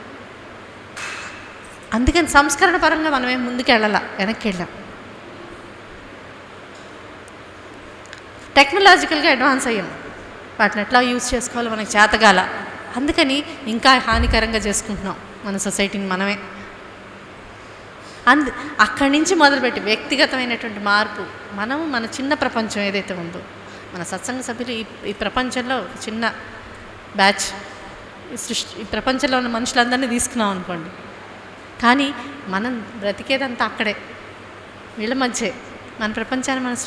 అందుకని సంస్కరణ పరంగా మనమేం ముందుకు వెనక్కి వెళ్ళాం. టెక్నాలజికల్గా అడ్వాన్స్ అయ్యాం, వాటిని ఎట్లా యూజ్ చేసుకోవాలో మనకి చేతగాల. అందుకని ఇంకా హానికరంగా చేసుకుంటున్నాం మన సొసైటీని మనమే. అక్కడి నుంచి మొదలుపెట్టి వ్యక్తిగతమైనటువంటి మార్పు, మన చిన్న ప్రపంచం ఏదైతే ఉందో, మన సత్సంగ సభ్యులు ఈ ప్రపంచంలో ఒక చిన్న బ్యాచ్, ఈ ప్రపంచంలో ఉన్న మనుషులందరినీ తీసుకున్నాం అనుకోండి. కానీ మనం బ్రతికేదంతా అక్కడే, వీళ్ళ మధ్యే. మన ప్రపంచాన్ని మనం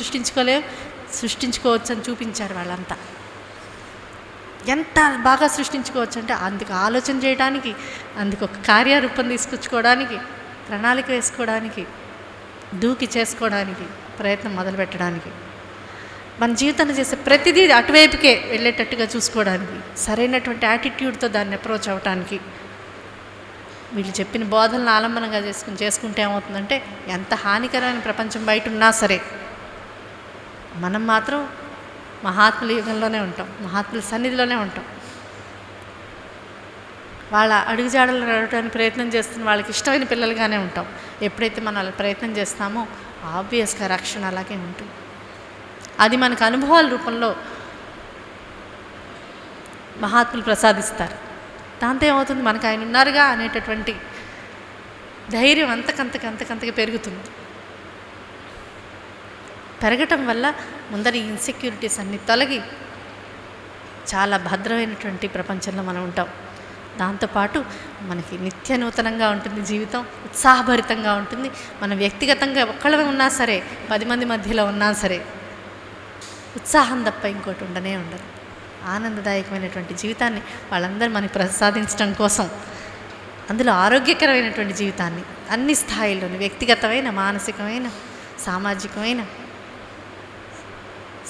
సృష్టించుకోవచ్చు అని చూపించారు వాళ్ళంతా. ఎంత బాగా సృష్టించుకోవచ్చు అంటే అందుకు ఆలోచన చేయడానికి, అందుకు ఒక కార్యరూపం తీసుకొచ్చుకోవడానికి, ప్రణాళిక వేసుకోవడానికి, దూకి చేసుకోవడానికి, ప్రయత్నం మొదలుపెట్టడానికి, మన జీవితంలో చేసే ప్రతిదీ అటువైపుకే వెళ్ళేటట్టుగా చూసుకోవడానికి, సరైనటువంటి యాటిట్యూడ్తో దాన్ని అప్రోచ్ అవ్వటానికి, వీళ్ళు చెప్పిన బోధనలు ఆలంబనంగా చేసుకుంటే ఏమవుతుందంటే, ఎంత హానికరమైన ప్రపంచం బయట ఉన్నా సరే మనం మాత్రం మహాత్ముల యుగంలోనే ఉంటాం, మహాత్ముల సన్నిధిలోనే ఉంటాం. వాళ్ళ అడుగుజాడలు నడవడానికి ప్రయత్నం చేస్తున్న వాళ్ళకి ఇష్టమైన పిల్లలుగానే ఉంటాం. ఎప్పుడైతే మనం అలా ప్రయత్నం చేస్తామో ఆబ్వియస్గా రక్షణ అలాగే ఉంటుంది. అది మనకు అనుభవాల రూపంలో మహాత్ములు ప్రసాదిస్తారు. దాంతో ఏమవుతుంది, మనకు ఆయన ఉన్నారుగా అనేటటువంటి ధైర్యం అంతకంతకి పెరుగుతుంది. పెరగటం వల్ల ముందర ఈ ఇన్సెక్యూరిటీస్ అన్నీ తొలగి చాలా భద్రమైనటువంటి ప్రపంచంలో మనం ఉంటాం. దాంతోపాటు మనకి నిత్య నూతనంగా ఉంటుంది జీవితం, ఉత్సాహభరితంగా ఉంటుంది. మనం వ్యక్తిగతంగా ఒక్కళ్ళమే ఉన్నా సరే, 10 మంది మధ్యలో ఉన్నా సరే, ఉత్సాహం తప్ప ఇంకోటి ఉండదు. ఆనందదాయకమైనటువంటి జీవితాన్ని వాళ్ళందరూ మనకి ప్రసాదించడం కోసం, అందులో ఆరోగ్యకరమైనటువంటి జీవితాన్ని అన్ని స్థాయిల్లోని, వ్యక్తిగతమైన, మానసికమైన, సామాజికమైన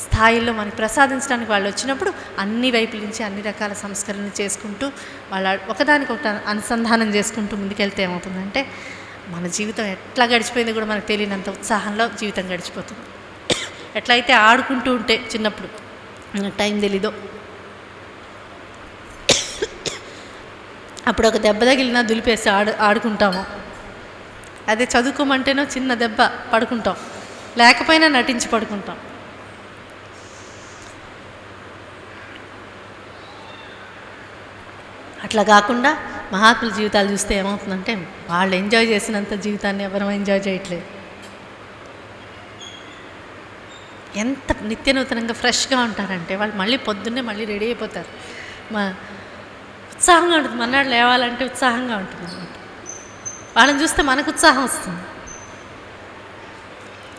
స్థాయిల్లో మనకి ప్రసాదించడానికి వాళ్ళు వచ్చినప్పుడు అన్ని వైపుల నుంచి అన్ని రకాల సంస్కరణలు చేసుకుంటూ వాళ్ళ ఒకదానికొకటి అనుసంధానం చేసుకుంటూ ముందుకెళ్తే ఏమవుతుందంటే, మన జీవితం ఎట్లా గడిచిపోయింది కూడా మనకు తెలియనంత ఉత్సాహంలో జీవితం గడిచిపోతుంది. ఎట్లయితే ఆడుకుంటూ ఉంటే చిన్నప్పుడు టైం తెలీదో, అప్పుడు ఒక దెబ్బ తగిలినా దులిపేసి ఆడుకుంటాము. అదే చదువుకోమంటేనో చిన్న దెబ్బ పడుకుంటాం, లేకపోయినా నటించి పడుకుంటాం. అట్లా కాకుండా మహాత్ముల జీవితాలు చూస్తే ఏమవుతుందంటే, వాళ్ళు ఎంజాయ్ చేసినంత జీవితాన్ని ఎవరూ ఎంజాయ్ చేయట్లేదు. ఎంత నిత్య నూతనంగా ఫ్రెష్గా ఉంటారంటే, వాళ్ళు మళ్ళీ పొద్దున్నే మళ్ళీ రెడీ అయిపోతారు. ఉత్సాహంగా ఉంటుంది, మన్నాడు లేవాలంటే ఉత్సాహంగా ఉంటుంది అన్నమాట. వాళ్ళని చూస్తే మనకు ఉత్సాహం వస్తుంది.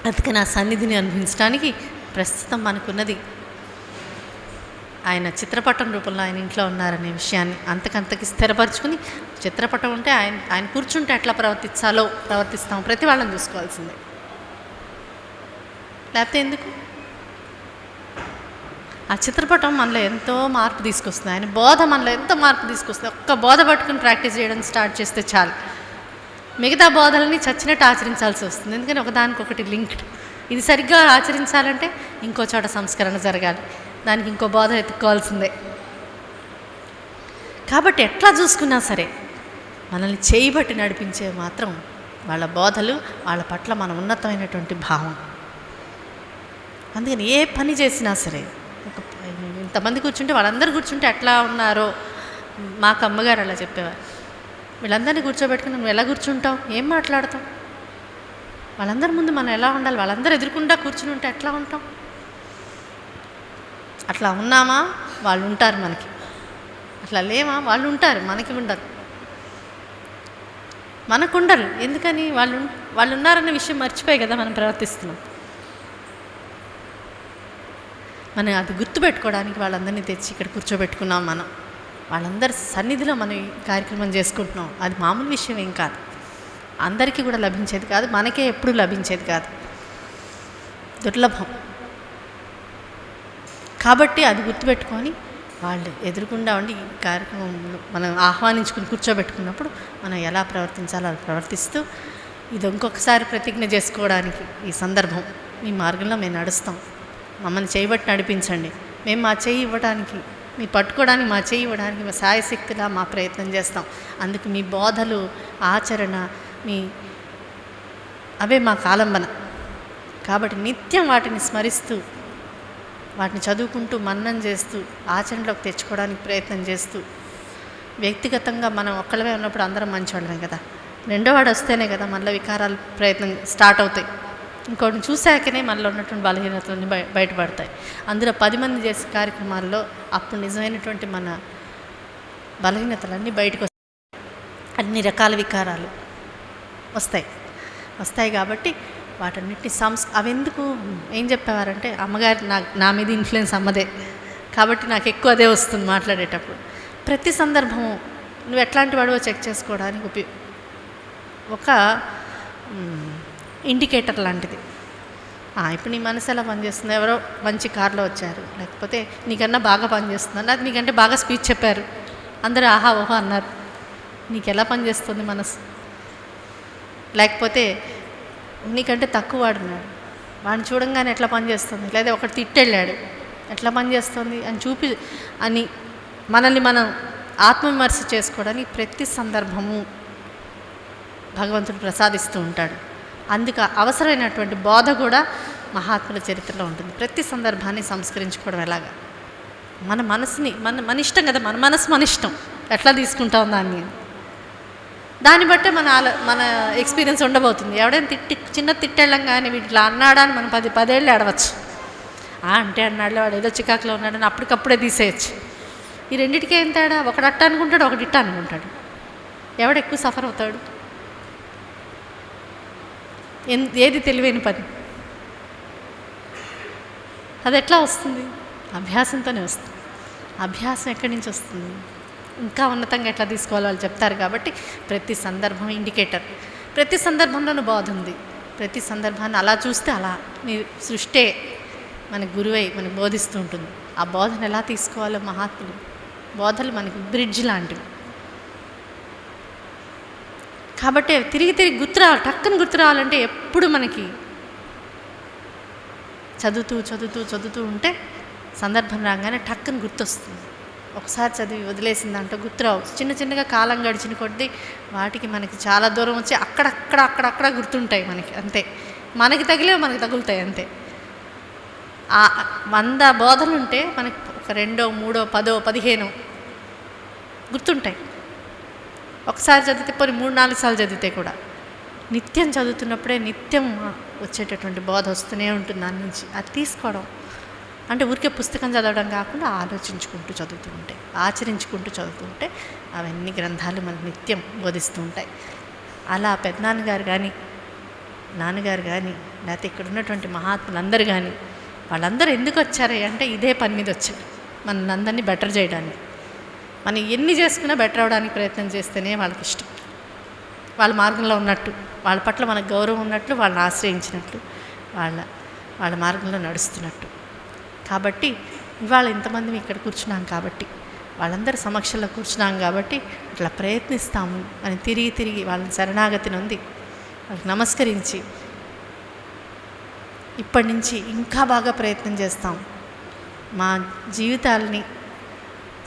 అందుకని ఆ సన్నిధిని అనుభవించడానికి ప్రస్తుతం మనకున్నది ఆయన చిత్రపటం రూపంలో ఆయన ఇంట్లో ఉన్నారనే విషయాన్ని అంతకంతకి స్థిరపరచుకుని, చిత్రపటం ఉంటే ఆయన కూర్చుంటే ఎట్లా ప్రవర్తిస్తాం, ప్రతి వాళ్ళని చూసుకోవాల్సిందే. లేకపోతే ఎందుకు? ఆ చిత్రపటం మనలో ఎంతో మార్పు తీసుకొస్తుంది. ఆయన బోధ మనలో ఎంతో మార్పు తీసుకొస్తుంది. ఒక్క బోధ పట్టుకుని ప్రాక్టీస్ చేయడం స్టార్ట్ చేస్తే చాలు. మిగతా బోధలని చచ్చినట్టు ఆచరించాల్సి వస్తుంది. ఎందుకని ఒకదానికొకటి లింక్డ్. ఇది సరిగ్గా ఆచరించాలంటే ఇంకో చోట సంస్కరణ జరగాలి, దానికి ఇంకో బోధ ఎత్తుకోవాల్సిందే. కాబట్టి ఎట్లా చూసుకున్నా సరే మనల్ని చేయబట్టి నడిపించే మాత్రం వాళ్ళ బోధలు, వాళ్ళ పట్ల మన ఉన్నతమైనటువంటి భావం. అందుకని ఏ పని చేసినా సరే, ఇంతమంది కూర్చుంటే వాళ్ళందరూ కూర్చుంటే ఎట్లా ఉన్నారో మాకు అమ్మగారు అలా చెప్పేవారు. వీళ్ళందరినీ కూర్చోబెట్టుకుని నువ్వు ఎలా కూర్చుంటావు, ఏం మాట్లాడతావు, వాళ్ళందరి ముందు మనం ఎలా ఉండాలి, వాళ్ళందరూ ఎదురుకుండా కూర్చుని ఉంటే ఎట్లా ఉంటాం. అట్లా ఉన్నామా వాళ్ళు ఉంటారు మనకి, అట్లా లేమా వాళ్ళు ఉంటారు మనకి ఉండరు. మనకు ఉండరు. ఎందుకని? వాళ్ళు ఉన్నారన్న విషయం మర్చిపోయి కదా మనం ప్రవర్తిస్తున్నాం. మనం అది గుర్తుపెట్టుకోవడానికి వాళ్ళందరినీ తెచ్చి ఇక్కడ కూర్చోబెట్టుకున్నాం. మనం వాళ్ళందరి సన్నిధిలో మనం ఈ కార్యక్రమం చేసుకుంటున్నాం. అది మామూలు విషయం ఏం కాదు, అందరికీ కూడా లభించేది కాదు, మనకే ఎప్పుడు లభించేది కాదు, దుర్లభం. కాబట్టి అది గుర్తుపెట్టుకొని వాళ్ళు ఎదురుకుండా ఉండి ఈ కార్యక్రమంలో మనం ఆహ్వానించుకుని కూర్చోబెట్టుకున్నప్పుడు మనం ఎలా ప్రవర్తించాలో అలా ప్రవర్తిస్తూ, ఇది ఇంకొకసారి ప్రతిజ్ఞ చేసుకోవడానికి ఈ సందర్భం. మీ మార్గంలో మేము నడుస్తాం, మమ్మల్ని చేయబట్టి నడిపించండి, మేము మా చేయి ఇవ్వడానికి, మీ పట్టుకోవడానికి మా చేయి ఇవ్వడానికి మా సాయశక్తిలా మా ప్రయత్నం చేస్తాం. అందుకు మీ బోధలు, ఆచరణ, అవే మాకు ఆలంబన. కాబట్టి నిత్యం వాటిని స్మరిస్తూ, వాటిని చదువుకుంటూ, మన్నం చేస్తూ, ఆచరణలోకి తెచ్చుకోవడానికి ప్రయత్నం చేస్తూ, వ్యక్తిగతంగా మనం ఒక్కళ్ళమే ఉన్నప్పుడు అందరం మంచివాళ్ళమే కదా, రెండోవాడు వస్తేనే కదా మనలో వికారాలు ప్రయత్నం స్టార్ట్ అవుతాయి. ఇంకోటిని చూశాకనే మనలో ఉన్నటువంటి బలహీనతలన్నీ బయటపడతాయి. అందులో 10 మంది చేసే కార్యక్రమాల్లో అప్పుడు నిజమైనటువంటి మన బలహీనతలన్నీ బయటకు వస్తాయి. అన్ని రకాల వికారాలు వస్తాయి కాబట్టి వాటన్నిటిని అవెందుకు ఏం చెప్పేవారంటే, అమ్మగారు నా మీద ఇన్ఫ్లుయెన్స్ అమ్మదే కాబట్టి నాకు ఎక్కువ అదే వస్తుంది మాట్లాడేటప్పుడు. ప్రతి సందర్భము నువ్వు ఎట్లాంటి వాడివో చెక్ చేసుకోవడానికి ఒక ఇండికేటర్ లాంటిది. ఇప్పుడు నీ మనసు ఎలా పనిచేస్తుంది, ఎవరో మంచి కారులో వచ్చారు, లేకపోతే నీకన్నా బాగా పనిచేస్తుంది, అది నీకంటే బాగా స్పీచ్ చెప్పారు, అందరూ ఆహా ఓహో అన్నారు, నీకు ఎలా పనిచేస్తుంది మనసు. లేకపోతే నీకంటే తక్కువ వాడున్నాడు, వాడిని చూడంగానే ఎట్లా పనిచేస్తుంది, లేదా ఒకటి తిట్టెళ్ళాడు ఎట్లా పనిచేస్తుంది అని మనల్ని మనం ఆత్మవిమర్శ చేసుకోవడానికి ప్రతి సందర్భము భగవంతుడు ప్రసాదిస్తూ ఉంటాడు. అందుకు అవసరమైనటువంటి బోధ కూడా మహాత్ముల చరిత్రలో ఉంటుంది. ప్రతి సందర్భాన్ని సంస్కరించుకోవడం ఎలాగా, మన మనసుని మన ఇష్టం కదా, మన మనసు మన ఇష్టం, ఎట్లా తీసుకుంటాం దాన్ని బట్టే మన ఎక్స్పీరియన్స్ ఉండబోతుంది. ఎవడైనా చిన్న తిట్టెళ్ళం కానీ వీటిలో అన్నాడా అని మనం 10 ఏళ్ళు ఆడవచ్చు. అంటే అన్నాడులే వాడు ఏదో చికాకులో ఉన్నాడని అప్పటికప్పుడే తీసేయచ్చు. ఈ రెండింటికి ఏం తేడా? ఒకడు అట్ట అనుకుంటాడు, ఒకటి ఇట్ట అనుకుంటాడు. ఎవడు ఎక్కువ సఫర్ అవుతాడు? ఏది తెలివైన పని? అది ఎట్లా వస్తుంది? అభ్యాసంతోనే వస్తుంది. అభ్యాసం ఎక్కడి నుంచి వస్తుంది? ఇంకా ఉన్నతంగా ఎట్లా తీసుకోవాలో వాళ్ళు చెప్తారు. కాబట్టి ప్రతి సందర్భం ఇండికేటర్. ప్రతి సందర్భంలోనూ బోధ ఉంది. ప్రతి సందర్భాన్ని అలా చూస్తే అలా నీ సృష్టే మన గురువై మనకు బోధిస్తూ ఉంటుంది. ఆ బోధన ఎలా తీసుకోవాలో మహాత్ములు బోధలు మనకి బ్రిడ్జ్ లాంటివి. కాబట్టి తిరిగి టక్కన గుర్తు రావాలంటే ఎప్పుడు మనకి చదువుతూ ఉంటే సందర్భం రాగానే టక్కన గుర్తొస్తుంది. ఒకసారి చదివి వదిలేసిన దాంట్లో గుర్తురావు. చిన్నగా కాలం గడిచిన కొద్దీ వాటికి మనకి చాలా దూరం వచ్చి అక్కడక్కడ గుర్తుంటాయి మనకి. అంతే, మనకి తగిలేవి మనకి తగులుతాయి అంతే. 100 బోధలు ఉంటే మనకి ఒక 2, 3, 10, 15 గుర్తుంటాయి. ఒకసారి చదివితే పోనీ 3-4 సార్లు చదివితే కూడా నిత్యం చదువుతున్నప్పుడే నిత్యం వచ్చేటటువంటి బోధ వస్తూనే ఉంటుంది దాని నుంచి. అది తీసుకోవడం అంటే ఊరికే పుస్తకం చదవడం కాకుండా ఆలోచించుకుంటూ చదువుతూ ఉంటే, ఆచరించుకుంటూ చదువుతుంటే అవన్నీ గ్రంథాలు మనకు నిత్యం బోధిస్తూ ఉంటాయి. అలా పెద్దనాన్నగారు కానీ, నాన్నగారు కానీ, లేకపోతే ఇక్కడ ఉన్నటువంటి మహాత్ములందరూ కానీ, వాళ్ళందరూ ఎందుకు వచ్చారు అంటే ఇదే పని మీద వచ్చారు. మన అందరినీ బెటర్ చేయడానికి. మనం ఎన్ని చేసుకున్నా బెటర్ అవడానికి ప్రయత్నం చేస్తేనే వాళ్ళకి ఇష్టం. వాళ్ళ మార్గంలో ఉన్నట్టు, వాళ్ళ పట్ల మనకు గౌరవం ఉన్నట్లు, వాళ్ళని ఆశ్రయించినట్లు, వాళ్ళ మార్గంలో నడుస్తున్నట్టు. కాబట్టి ఇవాళ ఇంతమంది ఇక్కడ కూర్చున్నాం కాబట్టి, వాళ్ళందరి సమక్షంలో కూర్చున్నాం కాబట్టి అట్లా ప్రయత్నిస్తాము అని తిరిగి తిరిగి వాళ్ళని శరణాగతి నొంది వాళ్ళకి నమస్కరించి ఇప్పటి నుంచి ఇంకా బాగా ప్రయత్నం చేస్తాం. మా జీవితాలని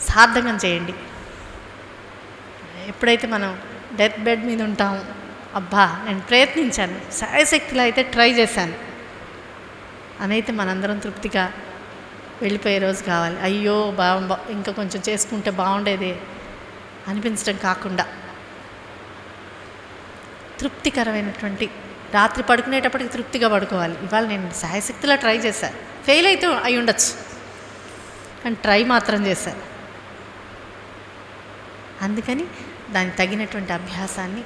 సార్థకం చేయండి. ఎప్పుడైతే మనం డెత్ బెడ్ మీద ఉంటాము, అబ్బా నేను ప్రయత్నించాను, శాయశక్తిలో అయితే ట్రై చేశాను అనైతే మనందరం తృప్తిగా వెళ్ళిపోయే రోజు కావాలి. అయ్యో ఇంకా కొంచెం చేసుకుంటే బాగుండేదే అనిపించడం కాకుండా తృప్తికరమైనటువంటి రాత్రి పడుకునేటప్పటికి తృప్తిగా పడుకోవాలి. ఇవాళ నేను శాయశక్తిలో ట్రై చేశాను, ఫెయిల్ అయితే అయి ఉండొచ్చు కానీ ట్రై మాత్రం చేశాను. అందుకని దానికి తగినటువంటి అభ్యాసాన్ని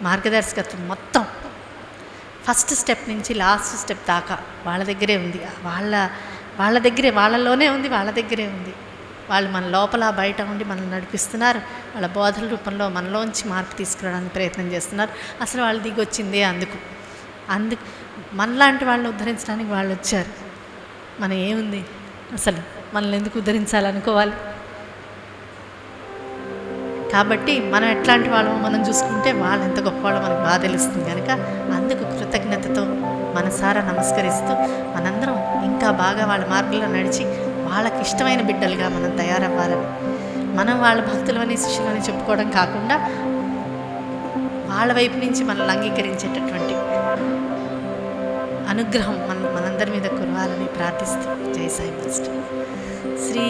మార్గదర్శకత్వం మొత్తం ఫస్ట్ స్టెప్ నుంచి లాస్ట్ స్టెప్ దాకా వాళ్ళ దగ్గరే ఉంది, వాళ్ళ దగ్గరే, వాళ్ళలోనే ఉంది, వాళ్ళ దగ్గరే ఉంది. వాళ్ళు మన లోపల బయట ఉండి మనల్ని నడిపిస్తున్నారు. వాళ్ళ బోధల రూపంలో మనలోంచి మార్పు తీసుకురావడానికి ప్రయత్నం చేస్తున్నారు. అసలు వాళ్ళు దిగొచ్చిందే అందుకు మనలాంటి వాళ్ళని ఉద్ధరించడానికి వాళ్ళు వచ్చారు. మనం ఏముంది, అసలు మనల్ని ఎందుకు ఉద్ధరించాలనుకోవాలి? కాబట్టి మనం ఎట్లాంటి వాళ్ళమో మనం చూసుకుంటే వాళ్ళు ఎంత గొప్ప వాళ్ళో మనకు బాగా తెలుస్తుంది. కనుక అందుకు కృతజ్ఞతతో మనసారా నమస్కరిస్తూ మనందరం ఇంకా బాగా వాళ్ళ మార్గంలో నడిచి వాళ్ళకి ఇష్టమైన బిడ్డలుగా మనం తయారవ్వాలని, మనం వాళ్ళ భక్తులని శిష్యులని చెప్పుకోవడం కాకుండా వాళ్ళ వైపు నుంచి మనల్ని అంగీకరించేటటువంటి అనుగ్రహం మనందరి మీద కురవాలని ప్రార్థిస్తూ జై సాయి మాస్టర్. శ్రీ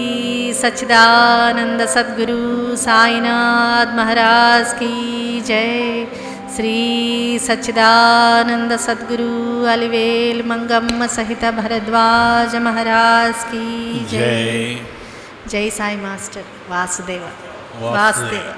సచ్చిదానంద సద్గురు సాయినాథ్ మహారాజ్ కీ జై. శ్రీ సచ్చిదానంద సద్గురు అలివేల్ మంగమ్మ సహిత భరద్వాజ మహారాజ్ కీ జై. జై సాయి మాస్టర్. వాసుదేవ వాసుదేవ.